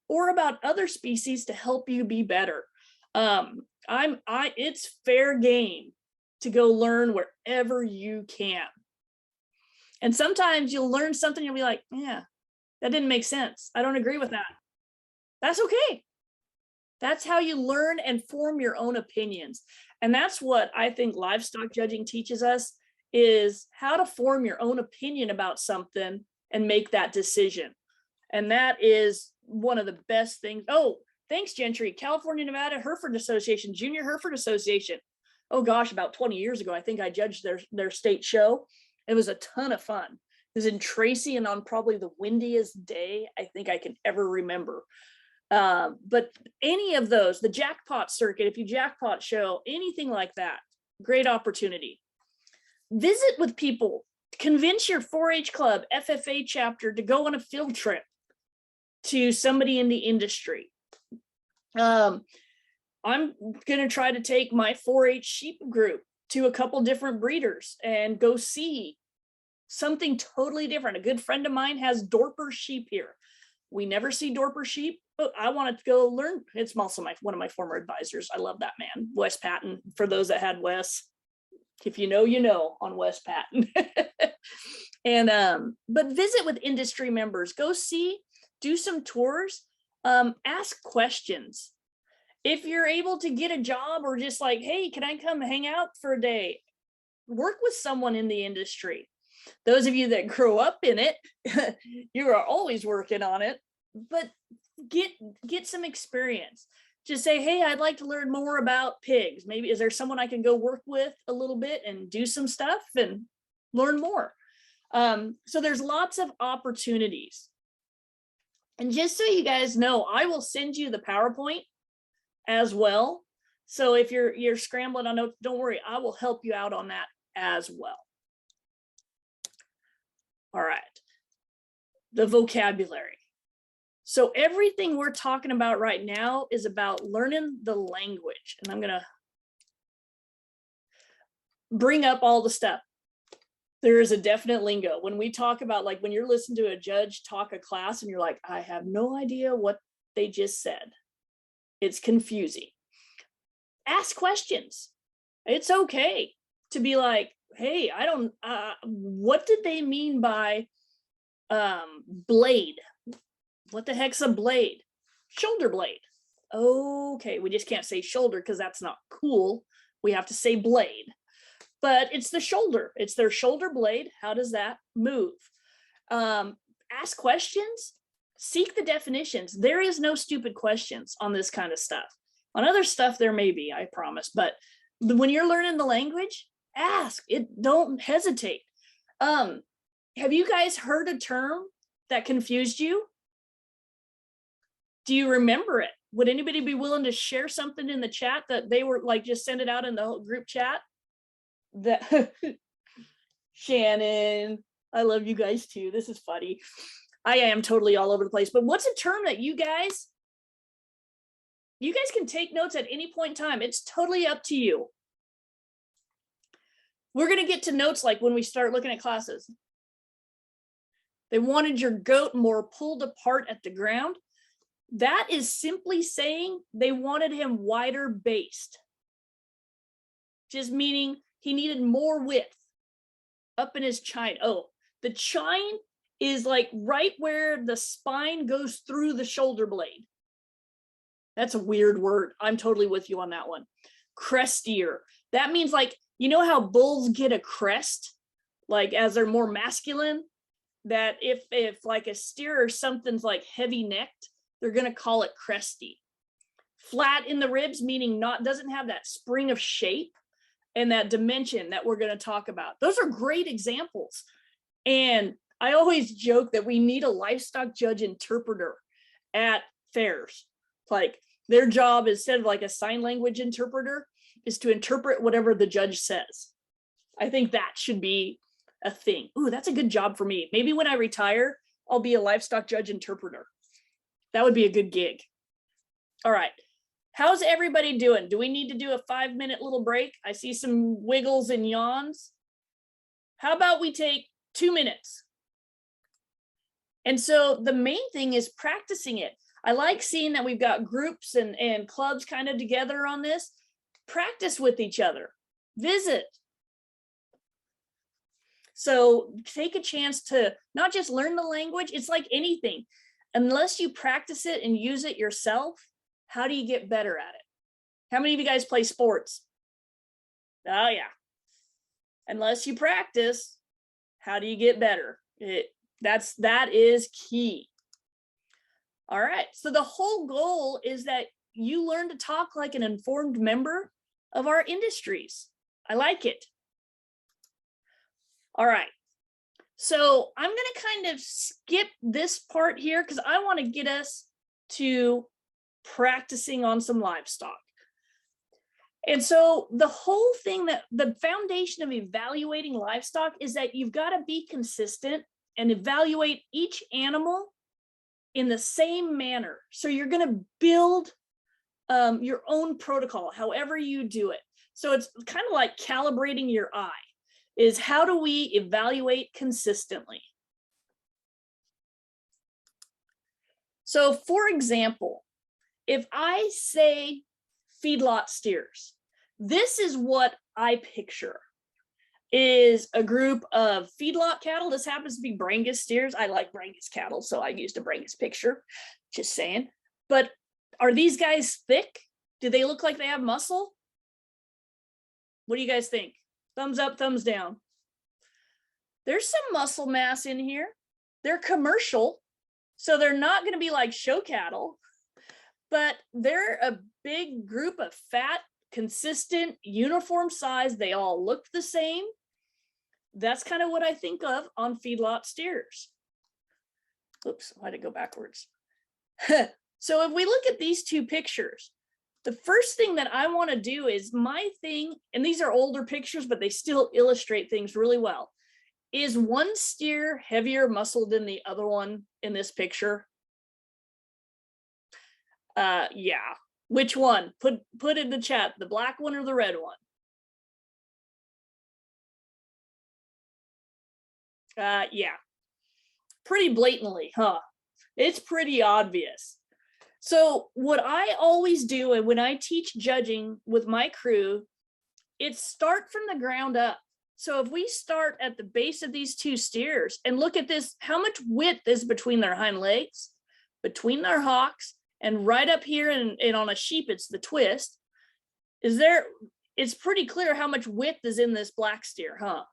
or about other species to help you be better. It's fair game to go learn wherever you can. And sometimes you'll learn something, you'll be like, yeah, that didn't make sense. I don't agree with that. That's okay. That's how you learn and form your own opinions. And that's what I think livestock judging teaches us, is how to form your own opinion about something and make that decision. And that is one of the best things. Oh, thanks, Gentry. California Nevada Hereford Association, Junior Hereford Association. Oh gosh, about 20 years ago, I think I judged their state show. It was a ton of fun. It was in Tracy and on probably the windiest day I think I can ever remember. But any of those, the jackpot circuit, if you jackpot show, anything like that, great opportunity. Visit with people, convince your 4-H club, FFA chapter to go on a field trip to somebody in the industry. I'm going to try to take my 4-H sheep group to a couple different breeders and go see something totally different. A good friend of mine has Dorper sheep here. We never see Dorper sheep, but I wanted to go learn. It's also one of my former advisors. I love that man, Wes Patton. For those that had Wes, if you know, you know on Wes Patton. And but visit with industry members. Go see, do some tours, ask questions. If you're able to get a job or just like, hey, can I come hang out for a day? Work with someone in the industry. Those of you that grow up in it, you are always working on it, but get some experience. Just say, hey, I'd like to learn more about pigs. Maybe is there someone I can go work with a little bit and do some stuff and learn more? So there's lots of opportunities. And just so you guys know, I will send you the PowerPoint as well. So if you're scrambling on notes, don't worry, I will help you out on that as well. All right, the vocabulary. So everything we're talking about right now is about learning the language. And I'm going to bring up all the stuff. There is a definite lingo. When we talk about, like, when you're listening to a judge talk a class and you're like, I have no idea what they just said. It's confusing. Ask questions. It's okay to be like, hey, I don't, what did they mean by blade? What the heck's a blade? Shoulder blade. Okay, we just can't say shoulder because that's not cool. We have to say blade. But it's the shoulder. It's their shoulder blade. How does that move? Ask questions. Seek the definitions. There is no stupid questions on this kind of stuff. On other stuff, there may be, I promise. But when you're learning the language, ask. Don't hesitate. Have you guys heard a term that confused you? Do you remember it? Would anybody be willing to share something in the chat that they were like, just send it out in the whole group chat? That Shannon, I love you guys too. This is funny. I am totally all over the place. But what's a term that you guys can take notes at any point in time. It's totally up to you. We're going to get to notes like when we start looking at classes. They wanted your goat more pulled apart at the ground. That is simply saying they wanted him wider based. Just meaning he needed more width up in his chine. Oh, the chine is like right where the spine goes through the shoulder blade. That's a weird word. I'm totally with you on that one. Crestier. That means, like, you know how bulls get a crest, like as they're more masculine, that if like a steer or something's like heavy necked, they're going to call it cresty. Flat in the ribs, meaning doesn't have that spring of shape and that dimension that we're going to talk about. Those are great examples. And I always joke that we need a livestock judge interpreter at fairs. Like, their job, instead of like a sign language interpreter, is to interpret whatever the judge says. I think that should be a thing. Ooh, that's a good job for me. Maybe when I retire, I'll be a livestock judge interpreter. That would be a good gig. All right. How's everybody doing? Do we need to do a 5-minute little break? I see some wiggles and yawns. How about we take 2 minutes? And so the main thing is practicing it. I like seeing that we've got groups and clubs kind of together on this. Practice with each other. Visit. So take a chance to not just learn the language. It's like anything. Unless you practice it and use it yourself, how do you get better at it? How many of you guys play sports? Oh, yeah. Unless you practice, how do you get better? That is key. All right. So the whole goal is that you learn to talk like an informed member of our industries. I like it. All right. So I'm going to kind of skip this part here because I want to get us to practicing on some livestock. And so the whole thing, that the foundation of evaluating livestock is that you've got to be consistent and evaluate each animal in the same manner. So you're going to build your own protocol, however you do it. So it's kind of like calibrating your eye, is how do we evaluate consistently? So for example, if I say feedlot steers, this is what I picture, is a group of feedlot cattle. This happens to be Brangus steers. I like Brangus cattle, so I used a Brangus picture, just saying. But are these guys thick? Do they look like they have muscle? What do you guys think? Thumbs up, thumbs down. There's some muscle mass in here. They're commercial, so they're not going to be like show cattle, but they're a big group of fat, consistent, uniform size. They all look the same. That's kind of what I think of on feedlot steers. Oops, why did it go backwards? So if we look at these two pictures, the first thing that I want to do is my thing, and these are older pictures, but they still illustrate things really well. Is one steer heavier muscle than the other one in this picture? Yeah. Which one? Put in the chat, the black one or the red one? Yeah. Pretty blatantly, huh? It's pretty obvious. So what I always do, and when I teach judging with my crew, it's start from the ground up. So if we start at the base of these two steers and look at this, how much width is between their hind legs, between their hocks, and right up here and on a sheep, it's the twist. It's pretty clear how much width is in this black steer, huh?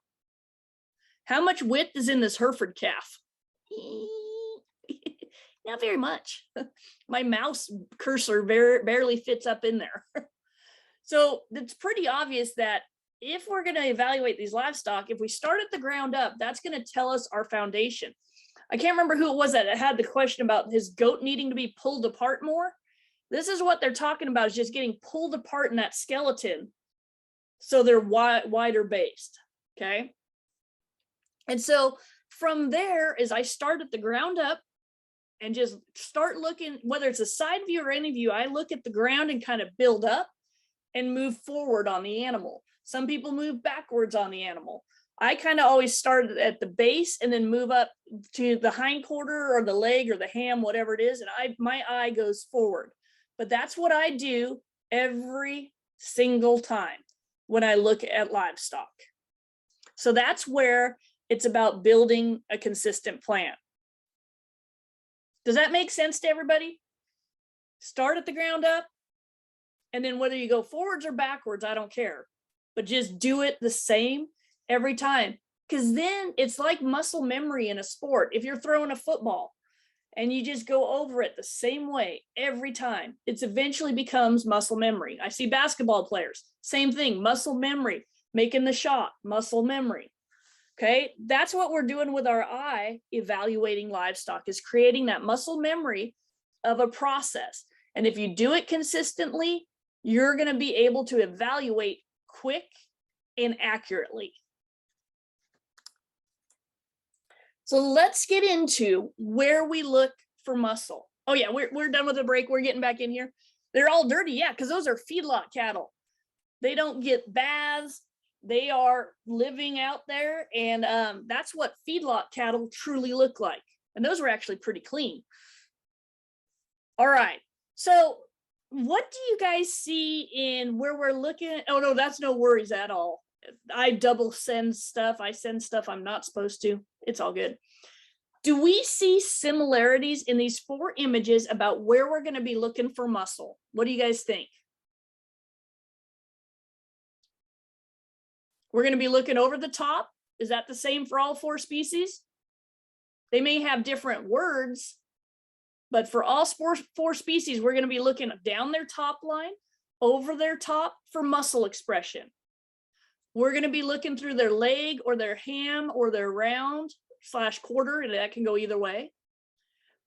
How much width is in this Hereford calf? Not very much. My mouse cursor barely fits up in there. So it's pretty obvious that if we're going to evaluate these livestock, if we start at the ground up, that's going to tell us our foundation. I can't remember who it was that had the question about his goat needing to be pulled apart more. This is what they're talking about, is just getting pulled apart in that skeleton so they're wider based, okay? And so from there, as I start at the ground up and just start looking, whether it's a side view or any view, I look at the ground and kind of build up and move forward on the animal. Some people move backwards on the animal. I kind of always start at the base and then move up to the hind quarter or the leg or the ham, whatever it is, and my eye goes forward. But that's what I do every single time when I look at livestock. So that's where it's about building a consistent plan. Does that make sense to everybody? Start at the ground up, and then whether you go forwards or backwards, I don't care, but just do it the same every time. Because then it's like muscle memory in a sport. If you're throwing a football and you just go over it the same way every time, it eventually becomes muscle memory. I see basketball players, same thing, muscle memory, making the shot, muscle memory. Okay, that's what we're doing with our eye evaluating livestock, is creating that muscle memory of a process. And if you do it consistently, you're going to be able to evaluate quick and accurately. So let's get into where we look for muscle. Oh yeah, we're done with the break. We're getting back in here. They're all dirty, yeah, because those are feedlot cattle. They don't get baths. They are living out there, and that's what feedlot cattle truly look like. And those were actually pretty clean. All right, so what do you guys see in where we're looking? Oh no, that's no worries at all. I double send stuff. I send stuff I'm not supposed to. It's all good. Do we see similarities in these 4 images about where we're going to be looking for muscle? What do you guys think? We're going to be looking over the top. Is that the same for all 4 species? They may have different words, but for all 4 species, we're going to be looking down their top line, over their top for muscle expression. We're going to be looking through their leg or their ham or their round / quarter, and that can go either way.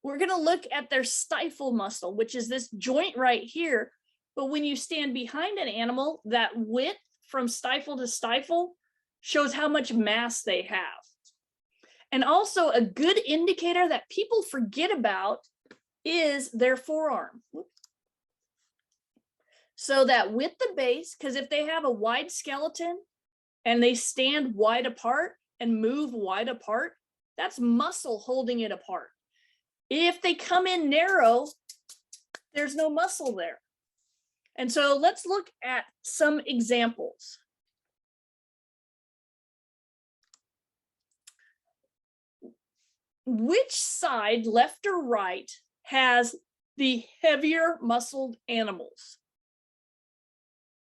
We're going to look at their stifle muscle, which is this joint right here. But when you stand behind an animal, that width from stifle to stifle shows how much mass they have. And also a good indicator that people forget about is their forearm. So that with the base, because if they have a wide skeleton and they stand wide apart and move wide apart, that's muscle holding it apart. If they come in narrow, there's no muscle there. And so let's look at some examples. Which side, left or right, has the heavier muscled animals?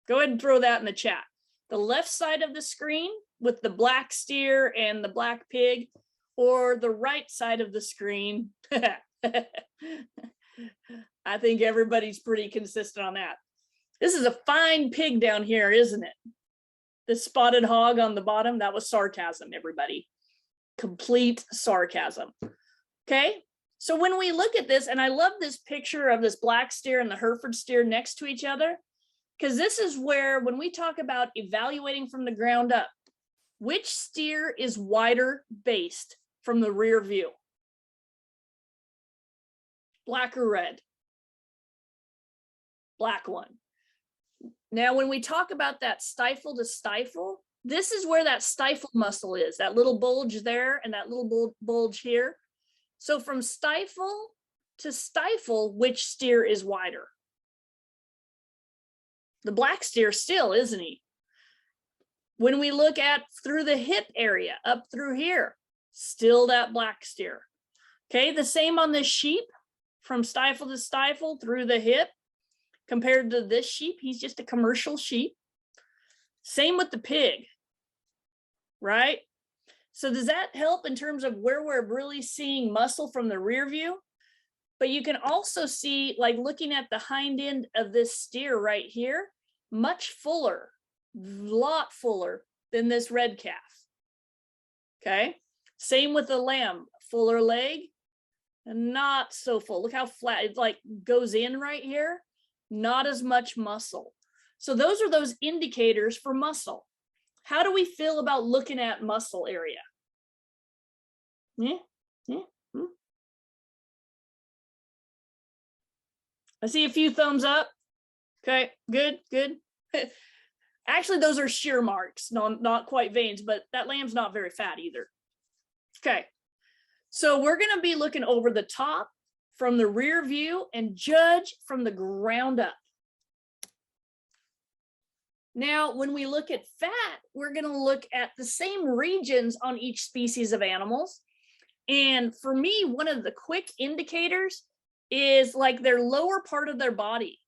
Go ahead and throw that in the chat. The left side of the screen with the black steer and the black pig, or the right side of the screen. I think everybody's pretty consistent on that. This is a fine pig down here, isn't it? The spotted hog on the bottom, that was sarcasm, everybody. Complete sarcasm. Okay, so when we look at this, and I love this picture of this black steer and the Hereford steer next to each other, because this is where, when we talk about evaluating from the ground up, which steer is wider based from the rear view? Black or red? black one. Now, when we talk about that stifle to stifle, this is where that stifle muscle is, that little bulge there and that little bulge here. So from stifle to stifle, which steer is wider? The black steer still, isn't he? When we look at through the hip area, up through here, still that black steer. Okay, the same on this sheep, from stifle to stifle through the hip, compared to this sheep, he's just a commercial sheep. Same with the pig, right? So does that help in terms of where we're really seeing muscle from the rear view? But you can also see, like looking at the hind end of this steer right here, much fuller, lot fuller than this red calf. Okay, same with the lamb, fuller leg, and not so full. Look how flat it like goes in right here, not as much muscle. So those are those indicators for muscle. How do we feel about looking at muscle area? I see a few thumbs up. Okay, good. Actually, those are shear marks, not quite veins, but that lamb's not very fat either. Okay, so we're going to be looking over the top from the rear view and judge from the ground up. Now, when we look at fat, we're going to look at the same regions on each species of animals. And for me, one of the quick indicators is like their lower part of their body.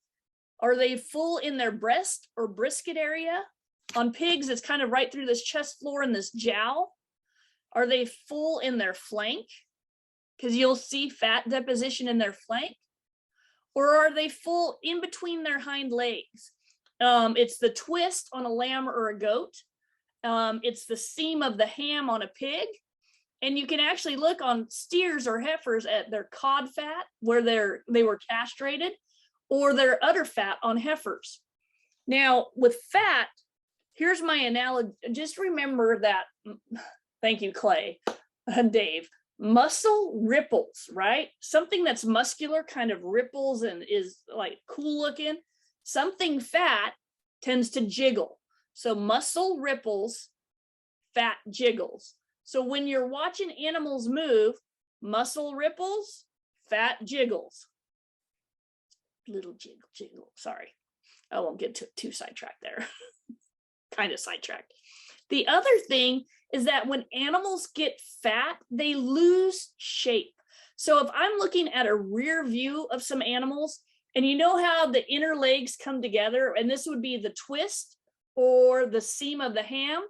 Are they full in their breast or brisket area? On pigs, it's kind of right through this chest floor and this jowl. Are they full in their flank? Because you'll see fat deposition in their flank. Or are they full in between their hind legs? It's the twist on a lamb or a goat. It's the seam of the ham on a pig. And you can actually look on steers or heifers at their cod fat where they were castrated, or their udder fat on heifers. Now, with fat, here's my analogy. Just remember that, thank you, Clay and Dave, muscle ripples, right? Something that's muscular kind of ripples and is like cool looking. Something fat tends to jiggle. So muscle ripples, fat jiggles. So when you're watching animals move, muscle ripples, fat jiggles. Little jiggle, sorry. I won't get too sidetracked there. Kind of sidetracked. The other thing is that when animals get fat, they lose shape. So if I'm looking at a rear view of some animals, and you know how the inner legs come together, and this would be the twist or the seam of the ham,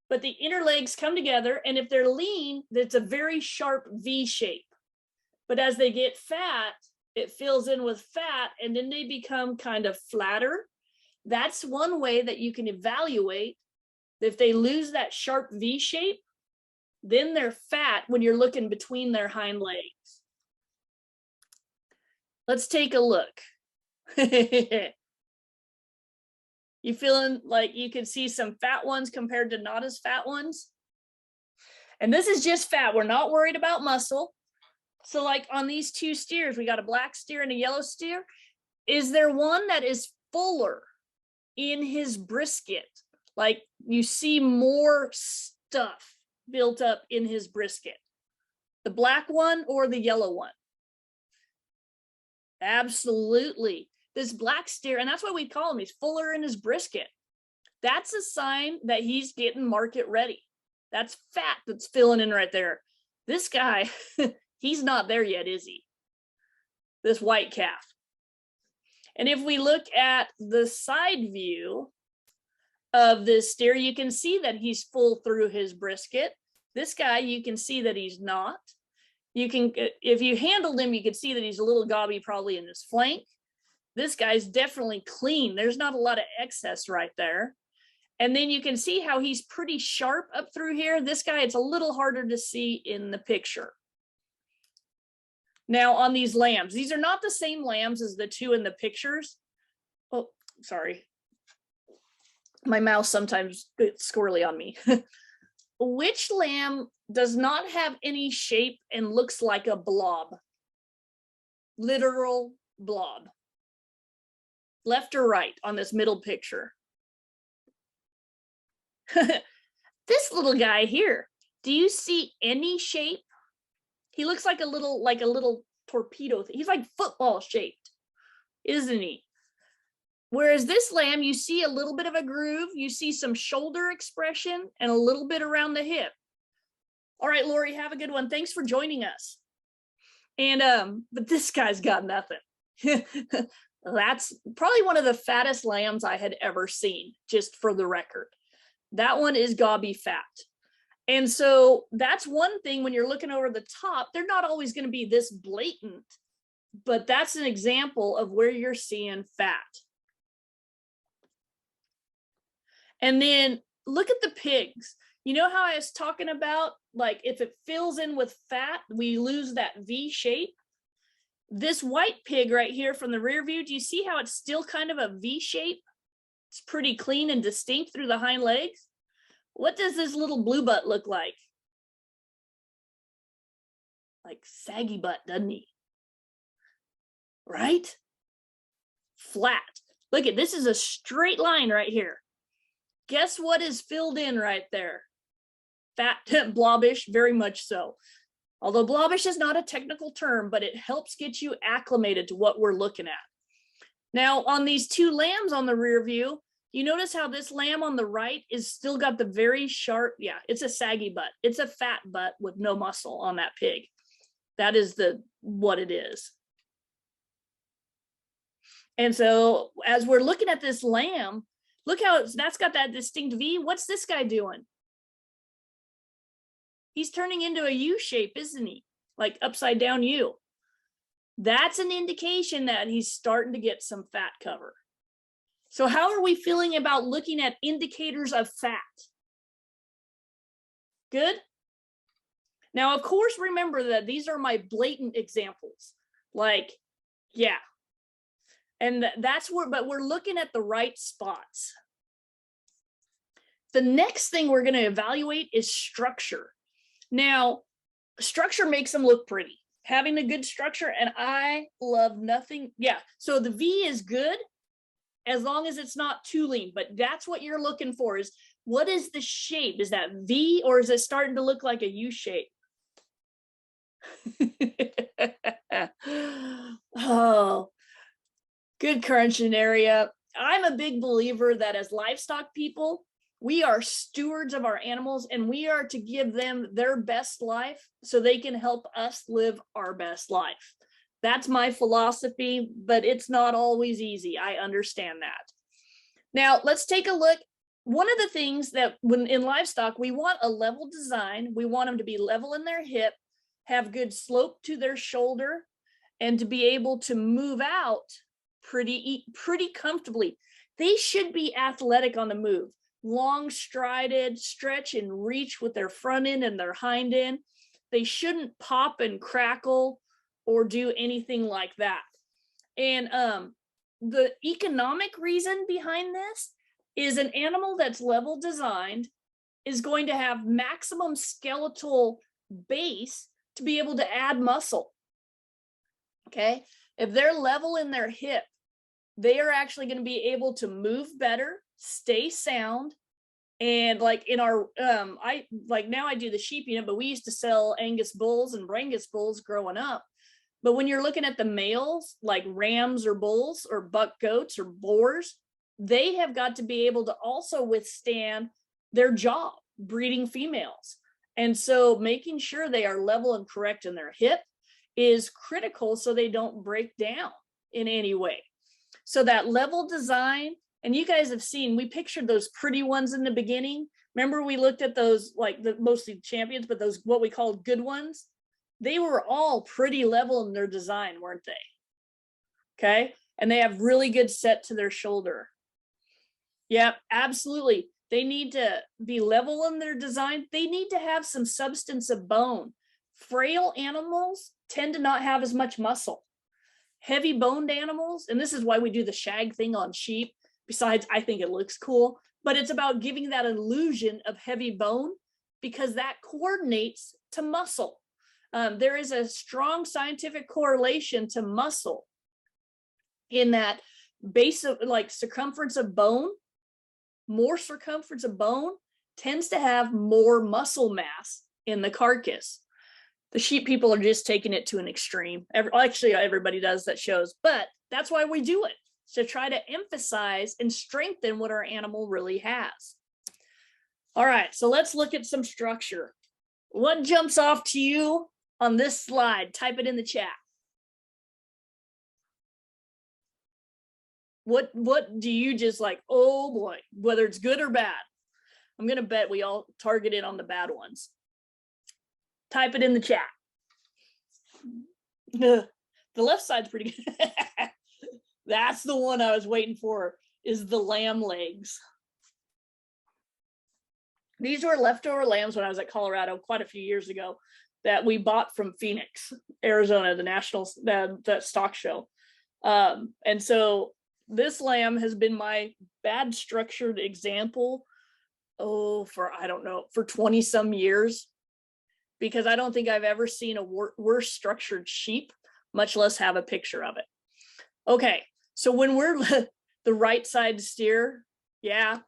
but the inner legs come together, and if they're lean, it's a very sharp V shape. But as they get fat, it fills in with fat, and then they become kind of flatter. That's one way that you can evaluate if they lose that sharp V shape, then they're fat when you're looking between their hind legs. Let's take a look. You feeling like you can see some fat ones compared to not as fat ones? And this is just fat. We're not worried about muscle. So like on these two steers, we got a black steer and a yellow steer. Is there one that is fuller in his brisket? Like you see more stuff built up in his brisket? The black one or the yellow one? Absolutely. This black steer, and that's what we call him, he's fuller in his brisket. That's a sign that he's getting market ready. That's fat that's filling in right there. This guy, he's not there yet, is he? This white calf. And if we look at the side view of this steer, you can see that he's full through his brisket. This guy, you can see that he's not. You can, if you handled him, you could see that he's a little gobby probably in his flank. This guy's definitely clean. There's not a lot of excess right there. And then you can see how he's pretty sharp up through here. This guy, it's a little harder to see in the picture. Now on these lambs, these are not the same lambs as the two in the pictures. Oh, sorry. My mouse sometimes gets squirrely on me. Which lamb does not have any shape and looks like a blob? Literal blob. left or right on this middle picture? This little guy here, do you see any shape? He looks like a little torpedo. He's like football shaped, isn't he? Whereas this lamb, you see a little bit of a groove, you see some shoulder expression and a little bit around the hip. All right, Lori, have a good one. Thanks for joining us. And but this guy's got nothing. That's probably one of the fattest lambs I had ever seen, just for the record. That one is gobby fat. And so that's one thing when you're looking over the top, they're not always going to be this blatant, but that's an example of where you're seeing fat. And then look at the pigs. You know how I was talking about, like, if it fills in with fat, we lose that V shape. This white pig right here from the rear view, do you see how it's still kind of a V shape? It's pretty clean and distinct through the hind legs. What does this little blue butt look like? Like saggy butt, doesn't he? Right? Flat. Look at this, is a straight line right here. Guess what is filled in right there? Fat, blobbish, very much so. Although blobbish is not a technical term, but it helps get you acclimated to what we're looking at. Now, on these two lambs on the rear view, you notice how this lamb on the right is still got the very sharp, yeah, it's a saggy butt. It's a fat butt with no muscle on that pig. That is what it is. And so as we're looking at this lamb, look how that's got that distinct V. What's this guy doing? He's turning into a U shape, isn't he? Like upside down U. That's an indication that he's starting to get some fat cover. So how are we feeling about looking at indicators of fat? Good? Now, of course, remember that these are my blatant examples. Like, yeah. And that's where, but we're looking at the right spots. The next thing we're going to evaluate is structure. Now, structure makes them look pretty. Having a good structure, and I love nothing. Yeah, so the V is good as long as it's not too lean, but that's what you're looking for, is what is the shape? Is that V or is it starting to look like a U shape? Oh, good crunching area. I'm a big believer that as livestock people, we are stewards of our animals and we are to give them their best life so they can help us live our best life. That's my philosophy, but it's not always easy. I understand that. Now, let's take a look. One of the things that when in livestock, we want a level design. We want them to be level in their hip, have good slope to their shoulder, and to be able to move out pretty comfortably. They should be athletic on the move. Long strided, stretch and reach with their front end and their hind end. They shouldn't pop and crackle or do anything like that. And the economic reason behind this is an animal that's level designed is going to have maximum skeletal base to be able to add muscle. Okay, if they're level in their hip, they are actually going to be able to move better, stay sound. And like in our now I do the sheep unit, but we used to sell Angus bulls and Brangus bulls growing up. But when you're looking at the males, like rams or bulls or buck goats or boars, they have got to be able to also withstand their job breeding females. And so making sure they are level and correct in their hip is critical so they don't break down in any way. So that level design, and you guys have seen, we pictured those pretty ones in the beginning. Remember we looked at those, like the mostly champions, but those what we called good ones. They were all pretty level in their design, weren't they? Okay, and they have really good set to their shoulder. Yep, absolutely. They need to be level in their design. They need to have some substance of bone. Frail animals tend to not have as much muscle. Heavy boned animals, and this is why we do the shag thing on sheep. Besides, I think it looks cool, but it's about giving that illusion of heavy bone because that coordinates to muscle. There is a strong scientific correlation to muscle in that base of like circumference of bone, more circumference of bone tends to have more muscle mass in the carcass. The sheep people are just taking it to an extreme. Actually, everybody does that shows, but that's why we do it, to try to emphasize and strengthen what our animal really has. All right, so let's look at some structure. What jumps off to you on this slide? Type it in the chat. What do you just like, oh boy, whether it's good or bad? I'm gonna bet we all targeted on the bad ones. Type it in the chat. The left side's pretty good. That's the one I was waiting for, is the lamb legs. These were leftover lambs when I was at Colorado quite a few years ago that we bought from Phoenix, Arizona, the national the stock show. And so this lamb has been my bad structured example, for, I don't know, for 20 some years, because I don't think I've ever seen a worse structured sheep, much less have a picture of it. Okay, so when we're the right side steer, yeah,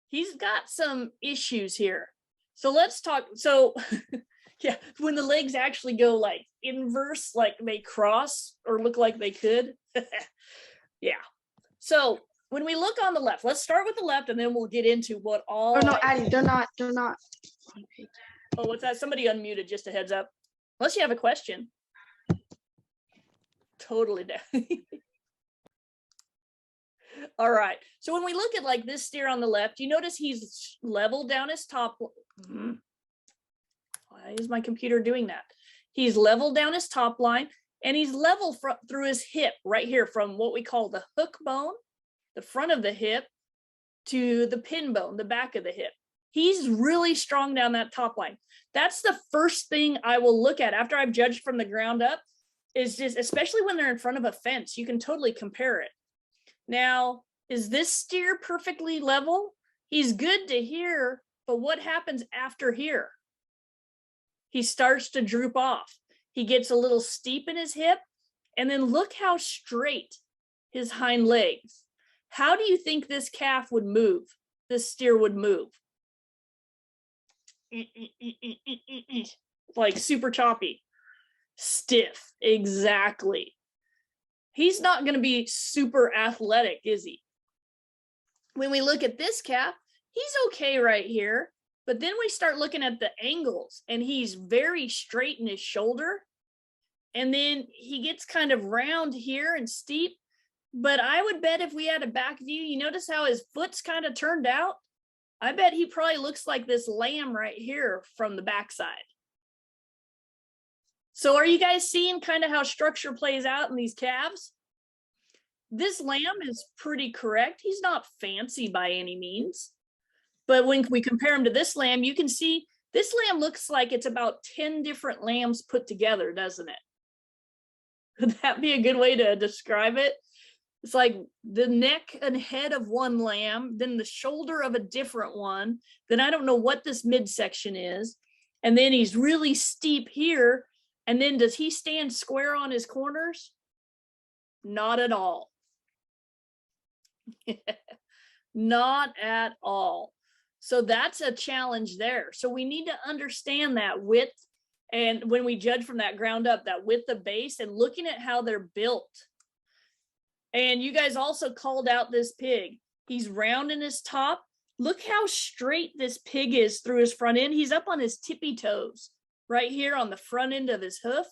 he's got some issues here. So let's talk. So yeah, when the legs actually go like inverse, like they cross or look like they could. Yeah. So when we look on the left, let's start with the left and then we'll get into what all. Oh no, Addie, they're not. Oh, what's that? Somebody unmuted, just a heads up. Unless you have a question. Totally down. All right. So when we look at like this steer on the left, you notice he's level down his top. Why is my computer doing that? He's level down his top line and he's level through his hip right here from what we call the hook bone, the front of the hip, to the pin bone, the back of the hip. He's really strong down that top line. That's the first thing I will look at after I've judged from the ground up, is just, especially when they're in front of a fence, you can totally compare it. Now, is this steer perfectly level? He's good to here, but what happens after here? He starts to droop off. He gets a little steep in his hip, and then look how straight his hind legs. How do you think this calf would move? This steer would move? Like super choppy, stiff, exactly. He's not going to be super athletic, is he? When we look at this calf, he's okay right here, but then we start looking at the angles and he's very straight in his shoulder. And then he gets kind of round here and steep, but I would bet if we had a back view, you notice how his foot's kind of turned out? I bet he probably looks like this lamb right here from the backside. So are you guys seeing kind of how structure plays out in these calves? This lamb is pretty correct. He's not fancy by any means. But when we compare him to this lamb, you can see this lamb looks like it's about 10 different lambs put together, doesn't it? Would that be a good way to describe it? It's like the neck and head of one lamb, then the shoulder of a different one. Then I don't know what this midsection is. And then he's really steep here. And then does he stand square on his corners? Not at all. Not at all. So that's a challenge there. So we need to understand that width. And when we judge from that ground up, that width of base and looking at how they're built. And you guys also called out this pig. He's round in his top. Look how straight this pig is through his front end. He's up on his tippy toes right here on the front end of his hoof.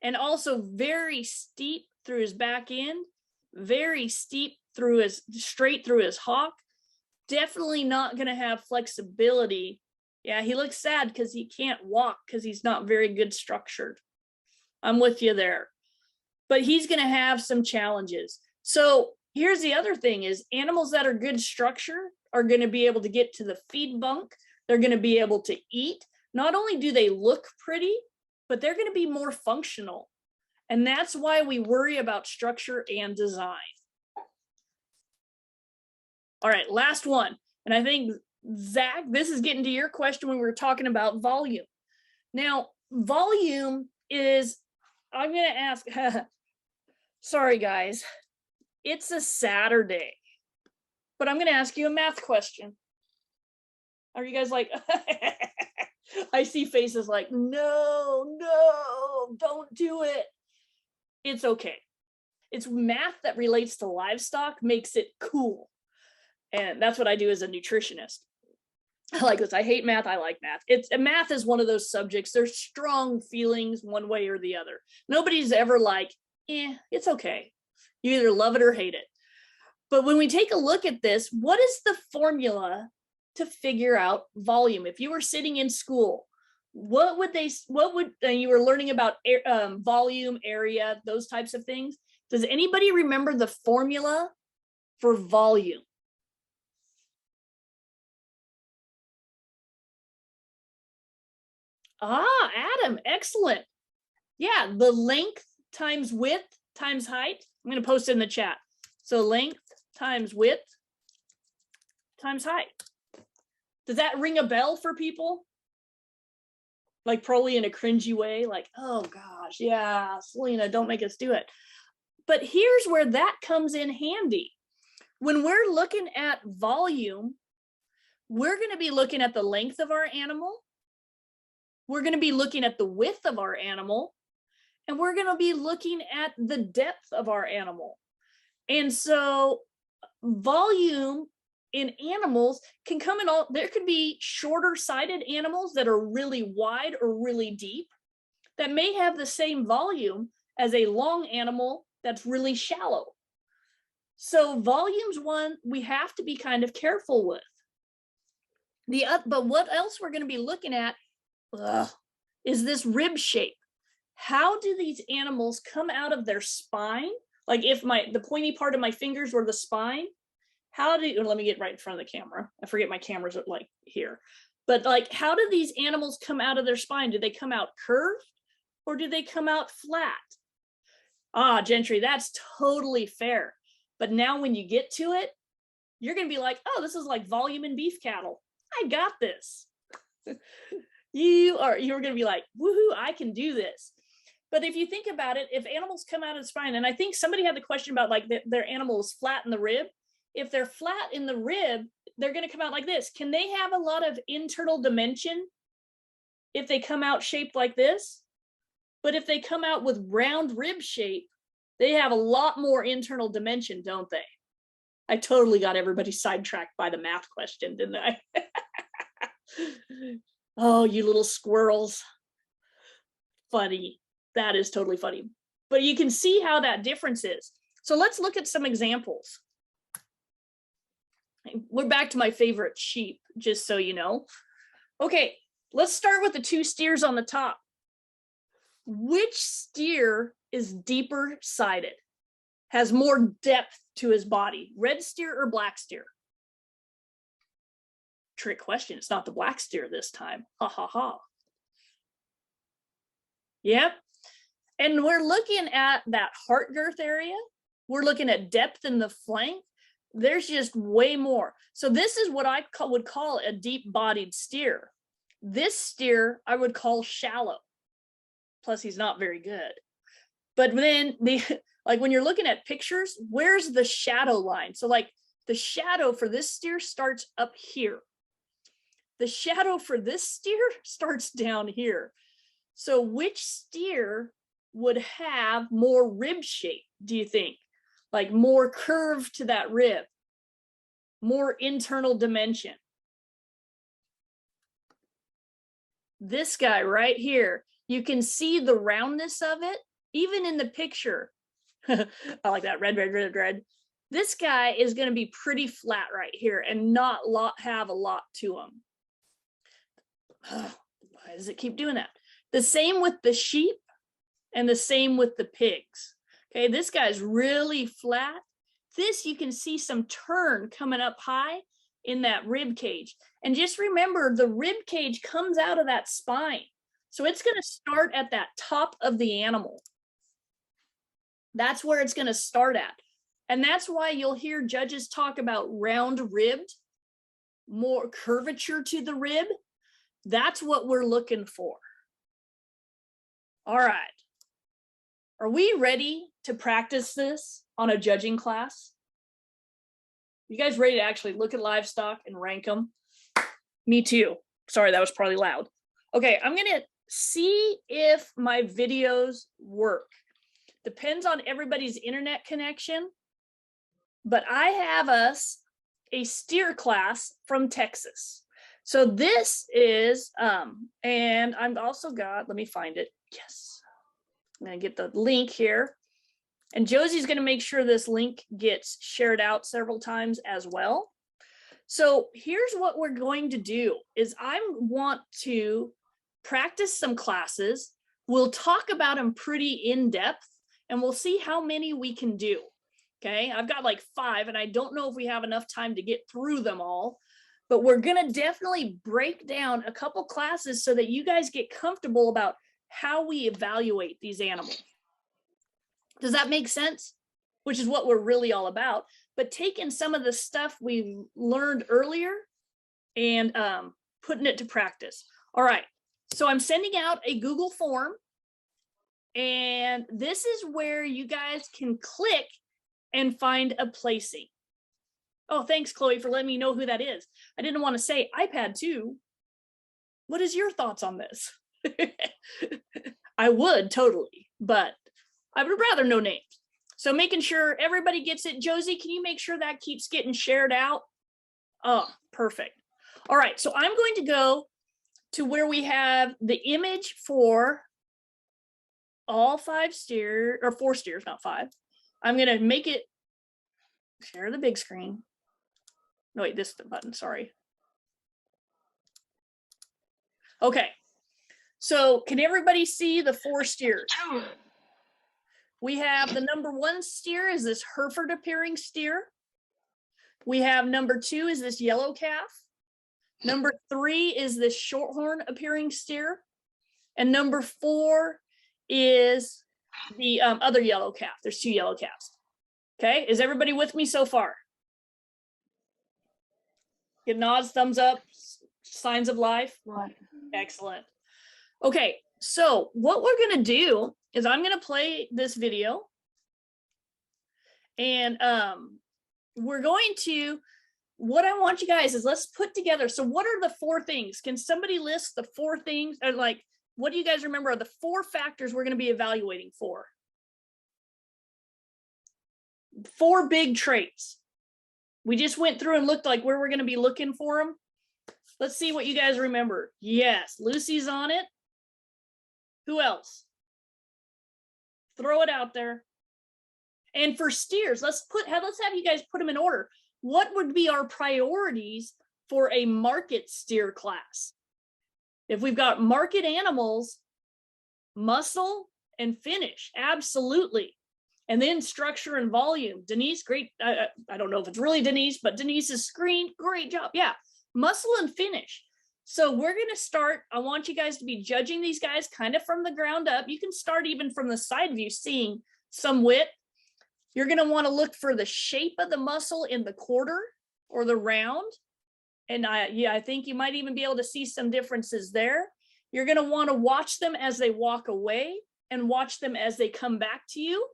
And also very steep through his back end, very steep through his, straight through his hock. Definitely not going to have flexibility. Yeah, he looks sad because he can't walk because he's not very good structured. I'm with you there. But he's going to have some challenges. So here's the other thing is animals that are good structure are going to be able to get to the feed bunk. They're going to be able to eat. Not only do they look pretty, but they're going to be more functional. And that's why we worry about structure and design. All right, last one. And I think, Zach, this is getting to your question when we were talking about volume. Now, volume is, I'm going to ask, sorry, guys. It's a Saturday, but I'm going to ask you a math question. Are you guys like, I see faces like, no, don't do it. It's okay. It's math that relates to livestock makes it cool. And that's what I do as a nutritionist. I like this. I hate math. I like math. Math is one of those subjects. There's strong feelings one way or the other. Nobody's ever like, it's okay. You either love it or hate it. But when we take a look at this, what is the formula to figure out volume? If you were sitting in school, what would you were learning about volume, area, those types of things. Does anybody remember the formula for volume? Adam, excellent. Yeah, the length times width times height. I'm going to post it in the chat. So length times width times height. Does that ring a bell for people? Like probably in a cringy way, like, oh gosh, yeah, Selena, don't make us do it. But here's where that comes in handy. When we're looking at volume, we're going to be looking at the length of our animal. We're going to be looking at the width of our animal, and we're going to be looking at the depth of our animal. And so volume in animals can come in all, there could be shorter sided animals that are really wide or really deep that may have the same volume as a long animal that's really shallow. So volume's one we have to be kind of careful with. But what else we're going to be looking at is this rib shape. How do these animals come out of their spine? Like if the pointy part of my fingers were the spine, let me get right in front of the camera. I forget my cameras are like here. But like, how do these animals come out of their spine? Do they come out curved or do they come out flat? Gentry, that's totally fair. But now when you get to it, you're going to be like, oh, this is like volume in beef cattle. I got this. You're going to be like, woohoo, I can do this. But if you think about it, if animals come out of the spine, and I think somebody had the question about like their animal is flat in the rib. If they're flat in the rib, they're going to come out like this. Can they have a lot of internal dimension if they come out shaped like this? But if they come out with round rib shape, they have a lot more internal dimension, don't they? I totally got everybody sidetracked by the math question, didn't I? Oh, you little squirrels. Funny. That is totally funny. But you can see how that difference is. So let's look at some examples. We're back to my favorite sheep, just so you know. Okay, let's start with the two steers on the top. Which steer is deeper sided? Has more depth to his body? Red steer or black steer? Trick question. It's not the black steer this time. Ha ha ha. Yep. And we're looking at that heart girth area. We're looking at depth in the flank. There's just way more. So this is what I would call a deep-bodied steer. This steer I would call shallow. Plus, he's not very good. But then, like when you're looking at pictures, where's the shadow line? So like the shadow for this steer starts up here. The shadow for this steer starts down here. So which steer would have more rib shape, do you think? Like more curve to that rib, more internal dimension. This guy right here, you can see the roundness of it, even in the picture. I like that, red, red, red, red. This guy is going to be pretty flat right here and not have a lot to him. Why does it keep doing that? The same with the sheep and the same with the pigs. Okay, this guy's really flat. This, you can see some turn coming up high in that rib cage. And just remember, the rib cage comes out of that spine. So it's going to start at that top of the animal. That's where it's going to start at. And that's why you'll hear judges talk about round ribbed, more curvature to the rib. That's what we're looking for. All right. Are we ready to practice this on a judging class? You guys ready to actually look at livestock and rank them? Me too. Sorry, that was probably loud. Okay, I'm gonna see if my videos work. Depends on everybody's internet connection, but I have us a steer class from Texas. So this is, and I'm also got, let me find it. Yes, I'm gonna get the link here. And Josie's gonna make sure this link gets shared out several times as well. So here's what we're going to do is I want to practice some classes. We'll talk about them pretty in depth and we'll see how many we can do. Okay, I've got like 5 and I don't know if we have enough time to get through them all, but we're gonna definitely break down a couple classes so that you guys get comfortable about how we evaluate these animals. Does that make sense? Which is what we're really all about, but taking some of the stuff we've learned earlier and putting it to practice. All right, so I'm sending out a Google form and this is where you guys can click and find a placing. Oh, thanks, Chloe, for letting me know who that is. I didn't want to say iPad 2. What is your thoughts on this? I would totally, but I would rather know names. So making sure everybody gets it. Josie, can you make sure that keeps getting shared out? Oh, perfect. All right, so I'm going to go to where we have the image for all 5 steers, or 4 steers, not 5. I'm gonna make it, share the big screen. No, wait, this button, sorry. Okay, so can everybody see the 4 steers? We have the number 1 steer is this Hereford appearing steer. We have number 2 is this yellow calf. Number 3 is this shorthorn appearing steer. And number 4 is the other yellow calf. There's 2 yellow calves. Okay, is everybody with me so far? Give nods, thumbs up, signs of life. Excellent. Okay, so what we're gonna do is I'm gonna play this video and we're going to, what I want you guys is let's put together, so what are the 4 things? Can somebody list the 4 things, or like, what do you guys remember are the 4 factors we're gonna be evaluating for? 4 big traits. We just went through and looked like where we're gonna be looking for them. Let's see what you guys remember. Yes, Lucy's on it. Who else? Throw it out there. And for steers, let's have you guys put them in order. What would be our priorities for a market steer class? If we've got market animals, muscle and finish, absolutely. And then structure and volume. Denise, great. I don't know if it's really Denise, but Denise's screen, great job. Yeah, muscle and finish. So we're going to start. I want you guys to be judging these guys kind of from the ground up. You can start even from the side view, seeing some width. You're going to want to look for the shape of the muscle in the quarter or the round. And I think you might even be able to see some differences there. You're going to want to watch them as they walk away and watch them as they come back to you,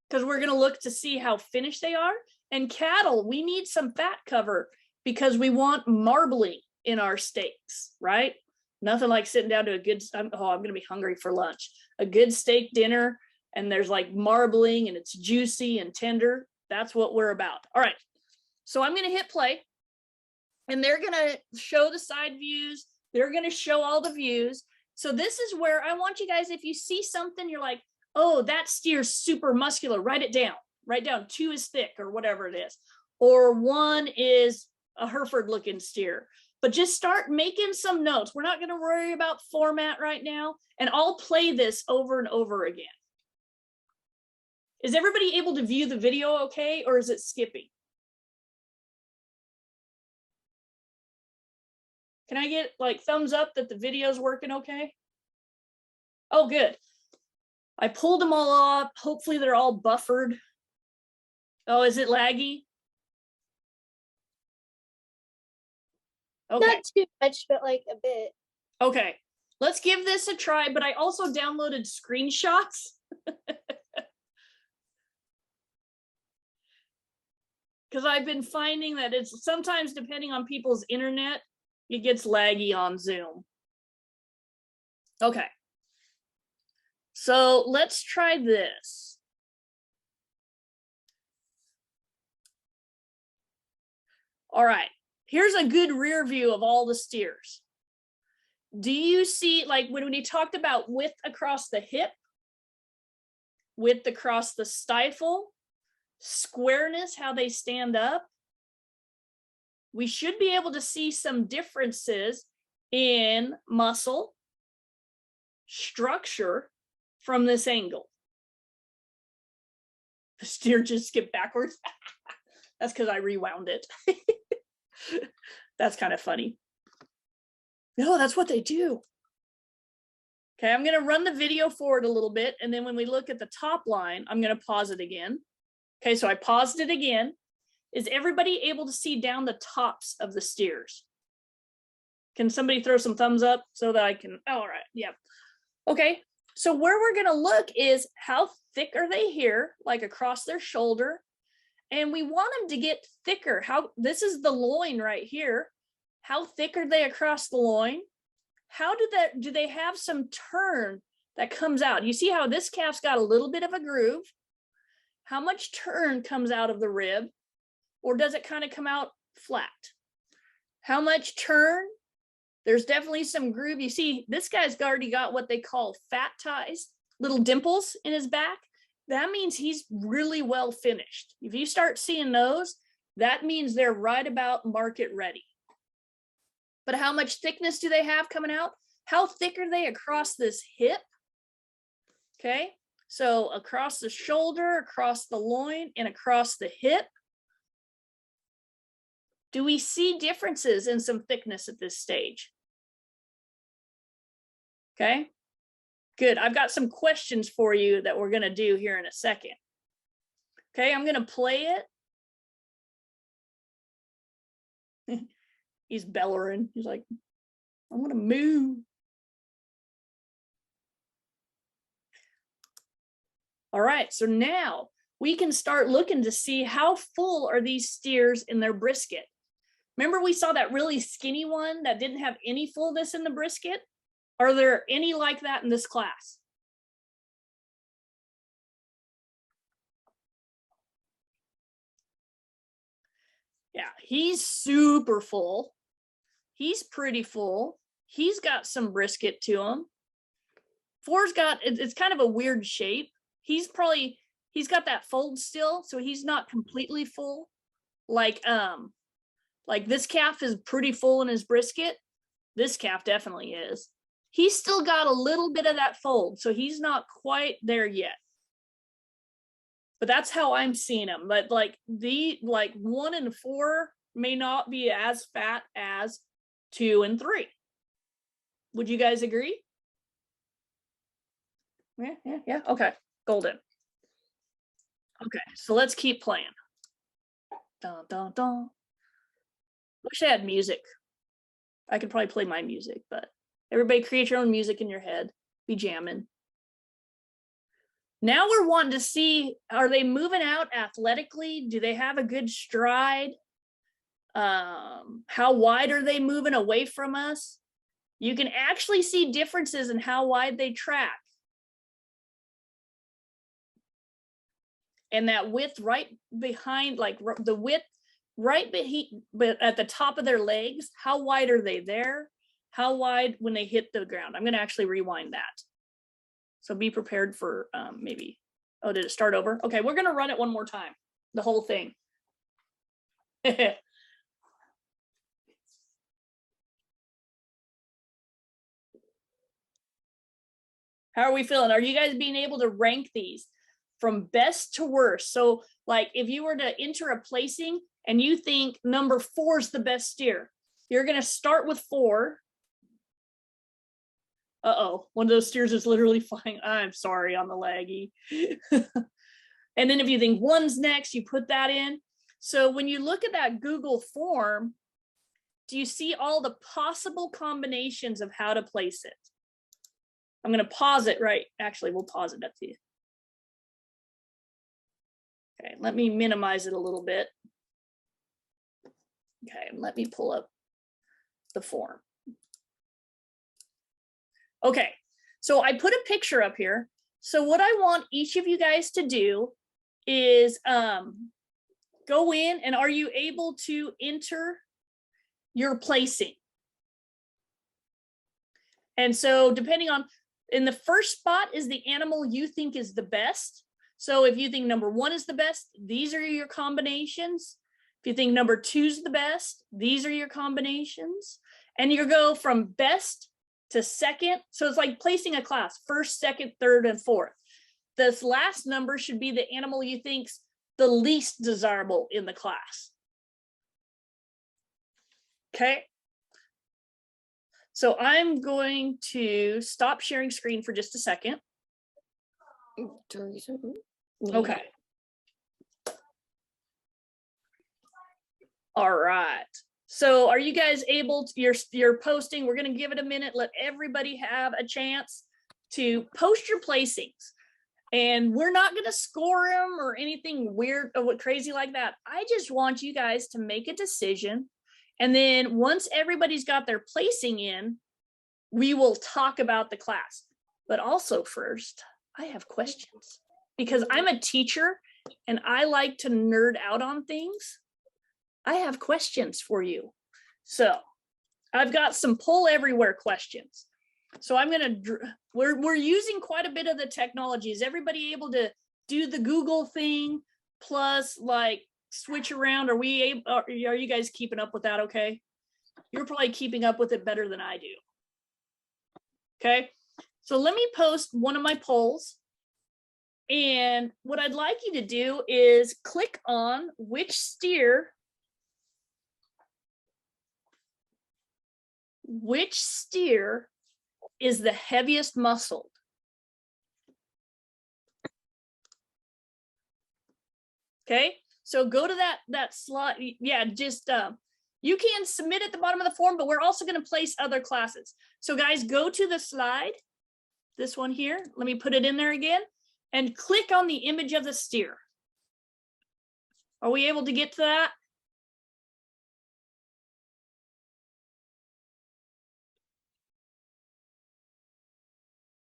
because we're going to look to see how finished they are. And cattle, we need some fat cover because we want marbling in our steaks, right? Nothing like sitting down to a good, I'm going to be hungry for lunch. A good steak dinner, and there's like marbling and it's juicy and tender. That's what we're about. All right, so I'm going to hit play and they're going to show the side views. They're going to show all the views. So this is where I want you guys, if you see something, you're like, oh, that steer's super muscular, write it down. Write down 2 is thick or whatever it is. Or 1 is a Hereford looking steer. But just start making some notes. We're not going to worry about format right now. And I'll play this over and over again. Is everybody able to view the video okay, or is it skipping? Can I get like thumbs up that the video's working okay? Oh, good. I pulled them all up. Hopefully they're all buffered. Oh, is it laggy? Okay. Not too much, but like a bit. Okay, let's give this a try, but I also downloaded screenshots. because I've been finding that it's sometimes, depending on people's internet, it gets laggy on Zoom. Okay. So let's try this. All right, here's a good rear view of all the steers. Do you see, like when we talked about width across the hip, width across the stifle, squareness, how they stand up, we should be able to see some differences in muscle structure from this angle. The steer just skipped backwards. That's because I rewound it. That's kind of funny. No, that's what they do. Okay, I'm going to run the video forward a little bit, and then when we look at the top line, I'm going to pause it again. Okay, so I paused it again. Is everybody able to see down the tops of the steers? Can somebody throw some thumbs up so that I can, oh, all right, yeah. Okay, so where we're going to look is how thick are they here, like across their shoulder, and we want them to get thicker. This is the loin right here. How thick are they across the loin? How do they have some turn that comes out? You see how this calf's got a little bit of a groove? How much turn comes out of the rib? Or does it kind of come out flat? How much turn? There's definitely some groove. You see, this guy's already got what they call fat ties, little dimples in his back. That means he's really well finished. If you start seeing those, that means they're right about market ready. But how much thickness do they have coming out? How thick are they across this hip? Okay, so across the shoulder, across the loin, and across the hip. Do we see differences in some thickness at this stage? Okay, good. I've got some questions for you that we're going to do here in a second. Okay, I'm going to play it. He's bellowing. He's like, I want to move. All right, so now we can start looking to see how full are these steers in their brisket. Remember we saw that really skinny one that didn't have any fullness in the brisket? Are there any like that in this class? Yeah, he's super full. He's pretty full. He's got some brisket to him. 4's got, it's kind of a weird shape. He's got that fold still, so he's not completely full. Like this calf is pretty full in his brisket. This calf definitely is. He's still got a little bit of that fold, so he's not quite there yet. But that's how I'm seeing him. But like 1 and 4 may not be as fat as 2 and 3. Would you guys agree? Yeah. Okay, golden. Okay, so let's keep playing. Dun, dun, dun. Wish I had music. I could probably play my music, but everybody create your own music in your head. Be jamming. Now we're wanting to see, are they moving out athletically? Do they have a good stride? How wide are they moving away from us? You can actually see differences in how wide they track. And that width right behind, like the width right behind, but at the top of their legs, how wide are they there? How wide when they hit the ground? I'm going to actually rewind that. So be prepared for maybe, oh, did it start over? Okay, we're going to run it one more time, the whole thing. How are we feeling? Are you guys being able to rank these from best to worst? So like if you were to enter a placing and you think number 4 is the best steer, you're going to start with 4. Uh-oh, one of those steers is literally flying. I'm sorry on the laggy. And then if you think 1's next, you put that in. So when you look at that Google form, do you see all the possible combinations of how to place it? I'm going to pause it right. Actually, we'll pause it at the. Okay, let me minimize it a little bit. Okay, and let me pull up the form. Okay, so I put a picture up here. So what I want each of you guys to do is go in, and are you able to enter your placing? And so depending on, in the first spot is the animal you think is the best. So if you think number 1 is the best, these are your combinations. If you think number 2 is the best, these are your combinations. And you go from best to second. So it's like placing a class, first, second, third, and fourth. This last number should be the animal you think's the least desirable in the class. Okay. So I'm going to stop sharing screen for just a second. Okay. All right. So are you guys able to, you're posting, we're going to give it a minute, let everybody have a chance to post your placings. And we're not going to score them or anything weird or crazy like that. I just want you guys to make a decision. And then once everybody's got their placing in, we will talk about the class. But also first, I have questions because I'm a teacher and I like to nerd out on things. I have questions for you. So I've got some poll everywhere questions. So I'm going to, we're using quite a bit of the technology. Is everybody able to do the Google thing plus like switch around? Are you guys keeping up with that? Okay. You're probably keeping up with it better than I do. Okay. So let me post one of my polls. And what I'd like you to do is click on which steer is the heaviest muscled. Okay, so go to that slide. Yeah, just you can submit at the bottom of the form, but we're also going to place other classes. So guys, go to the slide, this one here. Let me put it in there again and click on the image of the steer. Are we able to get to that?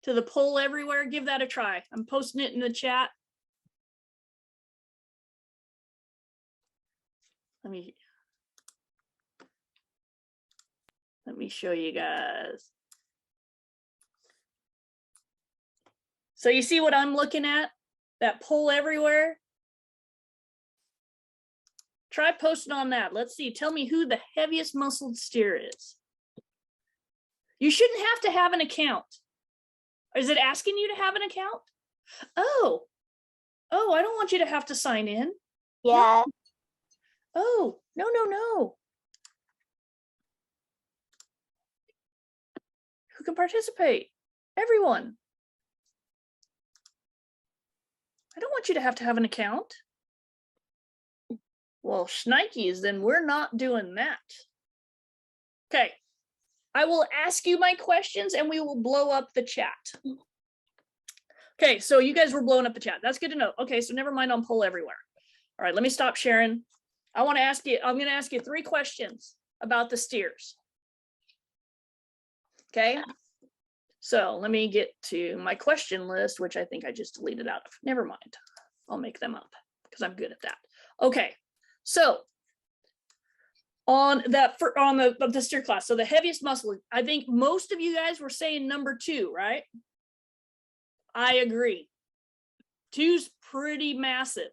To the poll everywhere, give that a try. I'm posting it in the chat. Let me show you guys. So you see what I'm looking at? That poll everywhere? Try posting on that. Let's see. Tell me who the heaviest muscled steer is. You shouldn't have to have an account. Is it asking you to have an account? Oh, I don't want you to have to sign in. Yeah. No. Oh, no. Who can participate? Everyone. I don't want you to have an account. Well, shnikes, then we're not doing that. Okay. I will ask you my questions and we will blow up the chat. Okay, so you guys were blowing up the chat. That's good to know. Okay, so never mind on poll everywhere. All right, let me stop sharing. I'm going to ask you 3 questions about the steers. Okay, so let me get to my question list, which I think I just deleted out of. Never mind. I'll make them up because I'm good at that. Okay, so on the steer class, so the heaviest muscle, I think most of you guys were saying number 2, right? I agree. 2's pretty massive.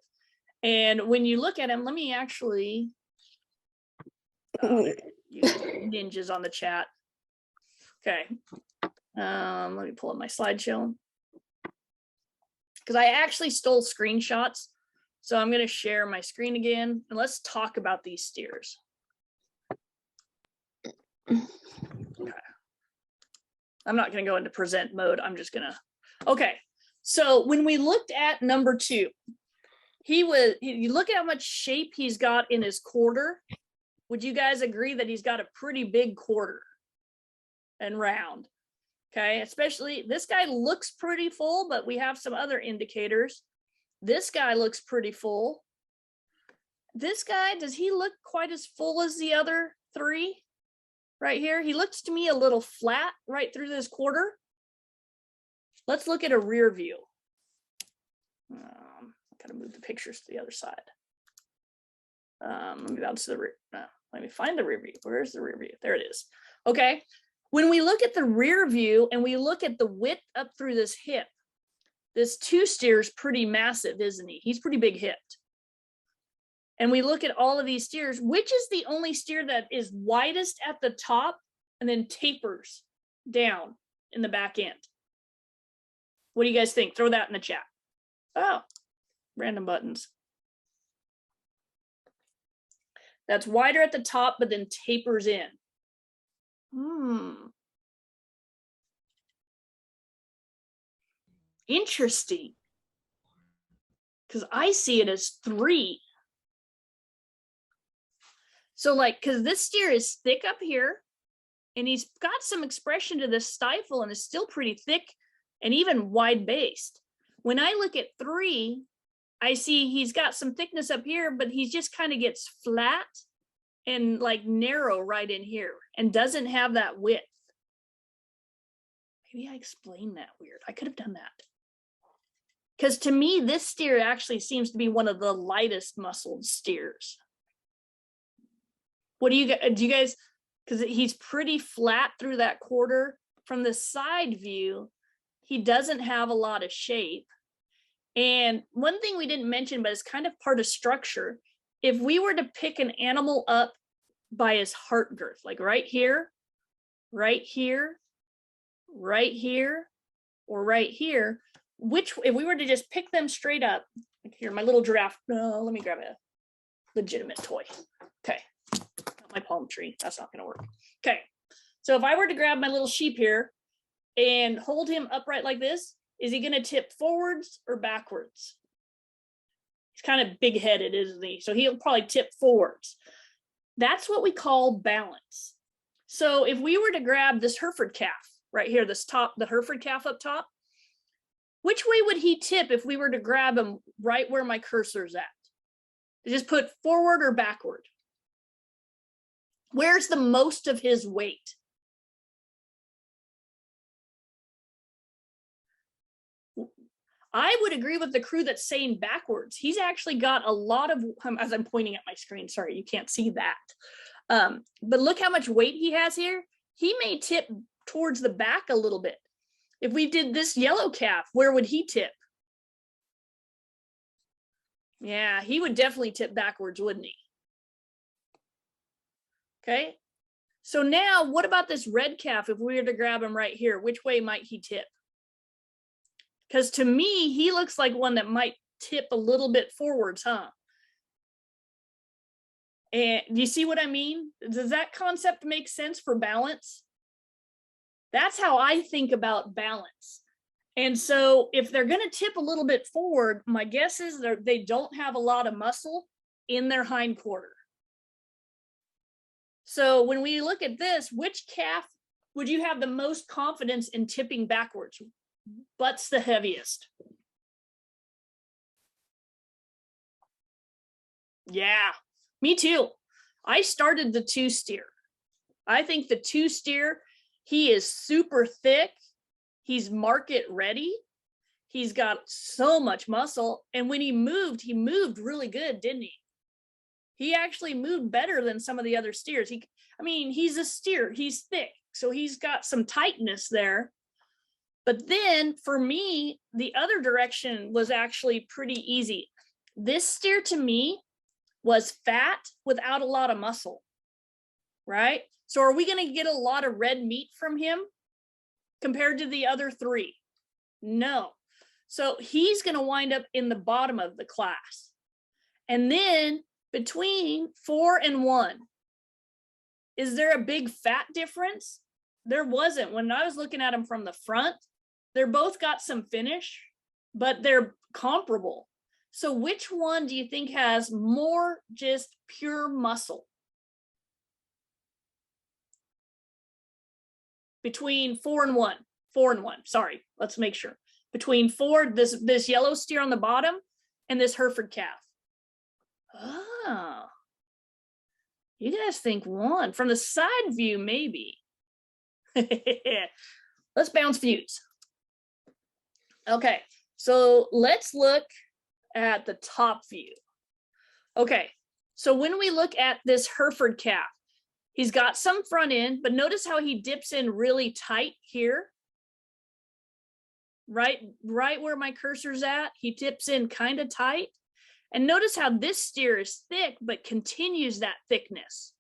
And when you look at him, let me actually use ninjas on the chat. Okay. Let me pull up my slideshow. Because I actually stole screenshots. So I'm going to share my screen again. And let's talk about these steers. Okay. I'm not going to go into present mode. I'm just going to. Okay. So when we looked at number 2, you look at how much shape he's got in his quarter. Would you guys agree that he's got a pretty big quarter and round? Okay, especially this guy looks pretty full, but we have some other indicators. This guy looks pretty full. this guy, does he look quite as full as the other three right here? He looks to me a little flat right through this quarter. Let's look at a rear view. I gotta move the pictures to the other side. Let me bounce to the rear. Let me find the rear view. Where's the rear view? There it is. Okay. When we look at the rear view and we look at the width up through this hip, this two steer is pretty massive, isn't he? He's pretty big hipped. And we look at all of these steers, which is the only steer that is widest at the top and then tapers down in the back end? What do you guys think? Throw that in the chat. Oh, random buttons. That's wider at the top, but then tapers in. Interesting. Because I see it as 3. So like, because this steer is thick up here, and he's got some expression to the stifle and is still pretty thick and even wide based. When I look at 3, I see he's got some thickness up here, but he just kind of gets flat and like narrow right in here and doesn't have that width. Maybe I explained that weird. I could have done that. Because to me, this steer actually seems to be one of the lightest muscled steers. What do you guys, because he's pretty flat through that quarter. From the side view, he doesn't have a lot of shape. And one thing we didn't mention, but it's kind of part of structure, if we were to pick an animal up by his heart girth, like right here, right here, right here, or right here, if we were to just pick them straight up, like here, my little giraffe, no, let me grab a legitimate toy. Okay, not my palm tree, that's not gonna work. Okay, so if I were to grab my little sheep here and hold him upright like this, is he gonna tip forwards or backwards? He's kind of big-headed, isn't he? So he'll probably tip forwards. That's what we call balance. So if we were to grab this Hereford calf right here, the Hereford calf up top, which way would he tip if we were to grab him right where my cursor's at? Just put forward or backward. Where's the most of his weight? I would agree with the crew that's saying backwards. He's actually got a lot of, as I'm pointing at my screen, sorry, you can't see that. But look how much weight he has here. He may tip towards the back a little bit. If we did this yellow calf, where would he tip? Yeah, he would definitely tip backwards, wouldn't he? Okay. So now what about this red calf? If we were to grab him right here, which way might he tip? Because to me, he looks like one that might tip a little bit forwards, huh? And do you see what I mean? Does that concept make sense for balance? That's how I think about balance. And so if they're going to tip a little bit forward, my guess is they don't have a lot of muscle in their hind quarter. So when we look at this, which calf would you have the most confidence in tipping backwards? Butt's the heaviest. Yeah, me too. I started the 2 steer. I think the 2 steer, he is super thick. He's market ready. He's got so much muscle. And when he moved really good, didn't he? He actually moved better than some of the other steers. He's a steer. He's thick. So he's got some tightness there. But then for me, the other direction was actually pretty easy. This steer to me was fat without a lot of muscle, right? So are we going to get a lot of red meat from him compared to the other 3? No. So he's going to wind up in the bottom of the class. And then between 4 and 1, is there a big fat difference? There wasn't. When I was looking at them from the front, they're both got some finish, but they're comparable. So which one do you think has more just pure muscle? Between 4 and 1, 4 and 1, sorry, let's make sure. Between 4, this yellow steer on the bottom and this Hereford calf. Oh, you guys think one. From the side view, maybe. Let's bounce views. Okay, so let's look at the top view. Okay, so when we look at this Hereford calf, he's got some front end, but notice how he dips in really tight here. Right where my cursor's at, he dips in kind of tight. And notice how this steer is thick, but continues that thickness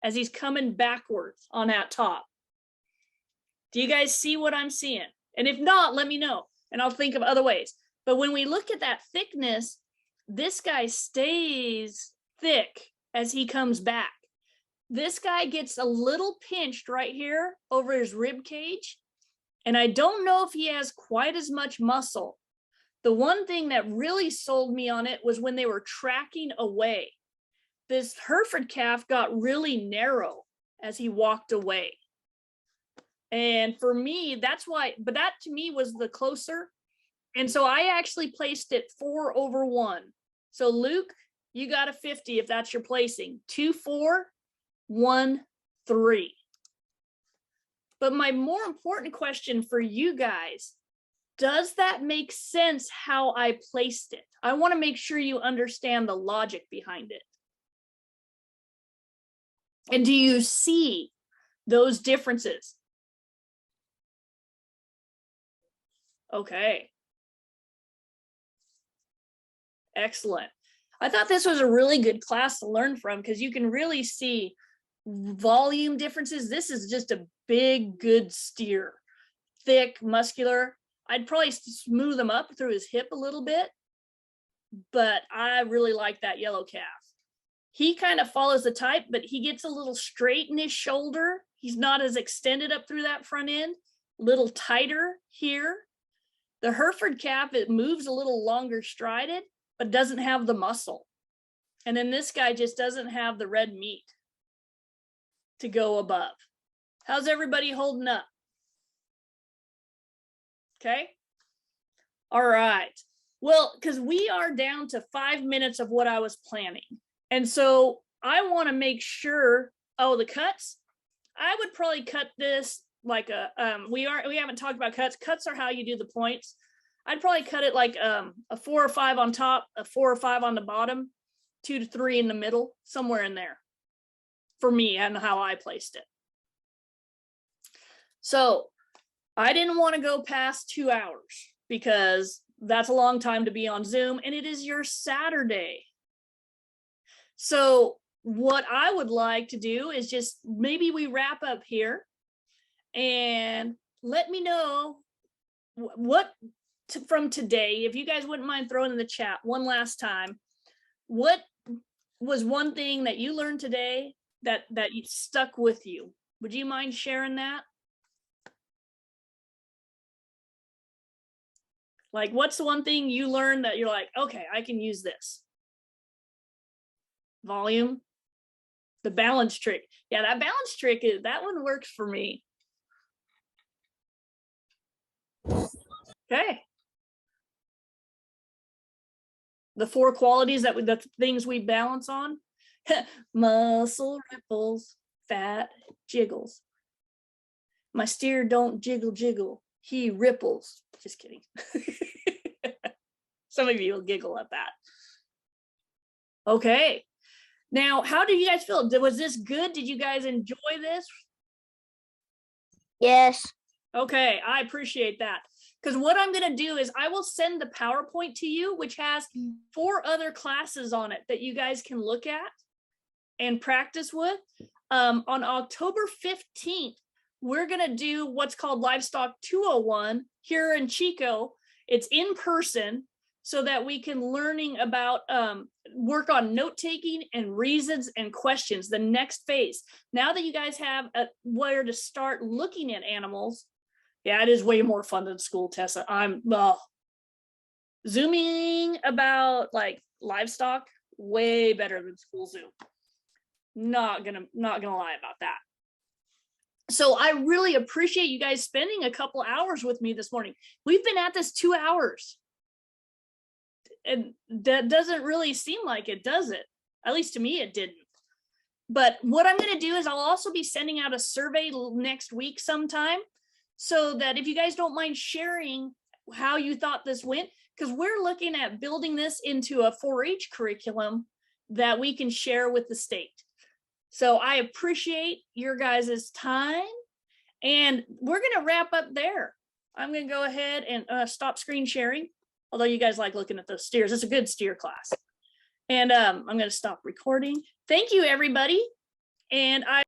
as he's coming backwards on that top. Do you guys see what I'm seeing? And if not, let me know, and I'll think of other ways. But when we look at that thickness, this guy stays thick as he comes back. This guy gets a little pinched right here over his rib cage. And I don't know if he has quite as much muscle. The one thing that really sold me on it was when they were tracking away. This Hereford calf got really narrow as he walked away. And for me, that's why, but that to me was the closer. And so I actually placed it 4/1. So Luke, you got a 50 if that's your placing. 2, 4, 1, 3. But my more important question for you guys, does that make sense how I placed it? I want to make sure you understand the logic behind it. And do you see those differences? Okay. Excellent. I thought this was a really good class to learn from because you can really see volume differences. This is just a big, good steer, thick, muscular. I'd probably smooth him up through his hip a little bit, but I really like that yellow calf. He kind of follows the type, but he gets a little straight in his shoulder. He's not as extended up through that front end, a little tighter here. The Hereford calf, it moves a little longer strided, but doesn't have the muscle. And then this guy just doesn't have the red meat to go above. How's everybody holding up? Okay. All right. Well, because we are down to 5 minutes of what I was planning. And so I want to make sure, oh, the cuts, I would probably cut this like a, we haven't talked about cuts. Cuts are how you do the points. I'd probably cut it like a 4 or 5 on top, a 4 or 5 on the bottom, 2 to 3 in the middle, somewhere in there for me and how I placed it. So I didn't want to go past 2 hours because that's a long time to be on Zoom and it is your Saturday. So what I would like to do is just maybe we wrap up here and let me know what from today, if you guys wouldn't mind throwing in the chat one last time, what was one thing that you learned today that stuck with you? Would you mind sharing that? Like, what's the one thing you learned that you're like, okay, I can use this? Volume, the balance trick. Yeah, that balance trick, that one works for me. Okay. The 4 qualities the things we balance on. Muscle ripples, fat jiggles. My steer don't jiggle jiggle, he ripples. Just kidding. Some of you will giggle at that. Okay. Now, how do you guys feel? Was this good? Did you guys enjoy this? Yes. Okay, I appreciate that. Because what I'm going to do is I will send the PowerPoint to you, which has 4 other classes on it that you guys can look at and practice with. On October 15th, we're going to do what's called Livestock 201 here in Chico. It's in person so that we can learning about work on note-taking and reasons and questions, the next phase. Now that you guys have where to start looking at animals, yeah, it is way more fun than school, Tessa. I'm Zooming about like livestock, way better than school Zoom. Not gonna lie about that. So I really appreciate you guys spending a couple hours with me this morning. We've been at this 2 hours. And that doesn't really seem like it, does it? At least to me, it didn't. But what I'm going to do is I'll also be sending out a survey next week sometime, so that if you guys don't mind sharing how you thought this went, because we're looking at building this into a 4-H curriculum that we can share with the state. So I appreciate your guys' time, and we're going to wrap up there. I'm going to go ahead and stop screen sharing, although you guys like looking at those steers. It's a good steer class. And I'm going to stop recording. Thank you, everybody. And I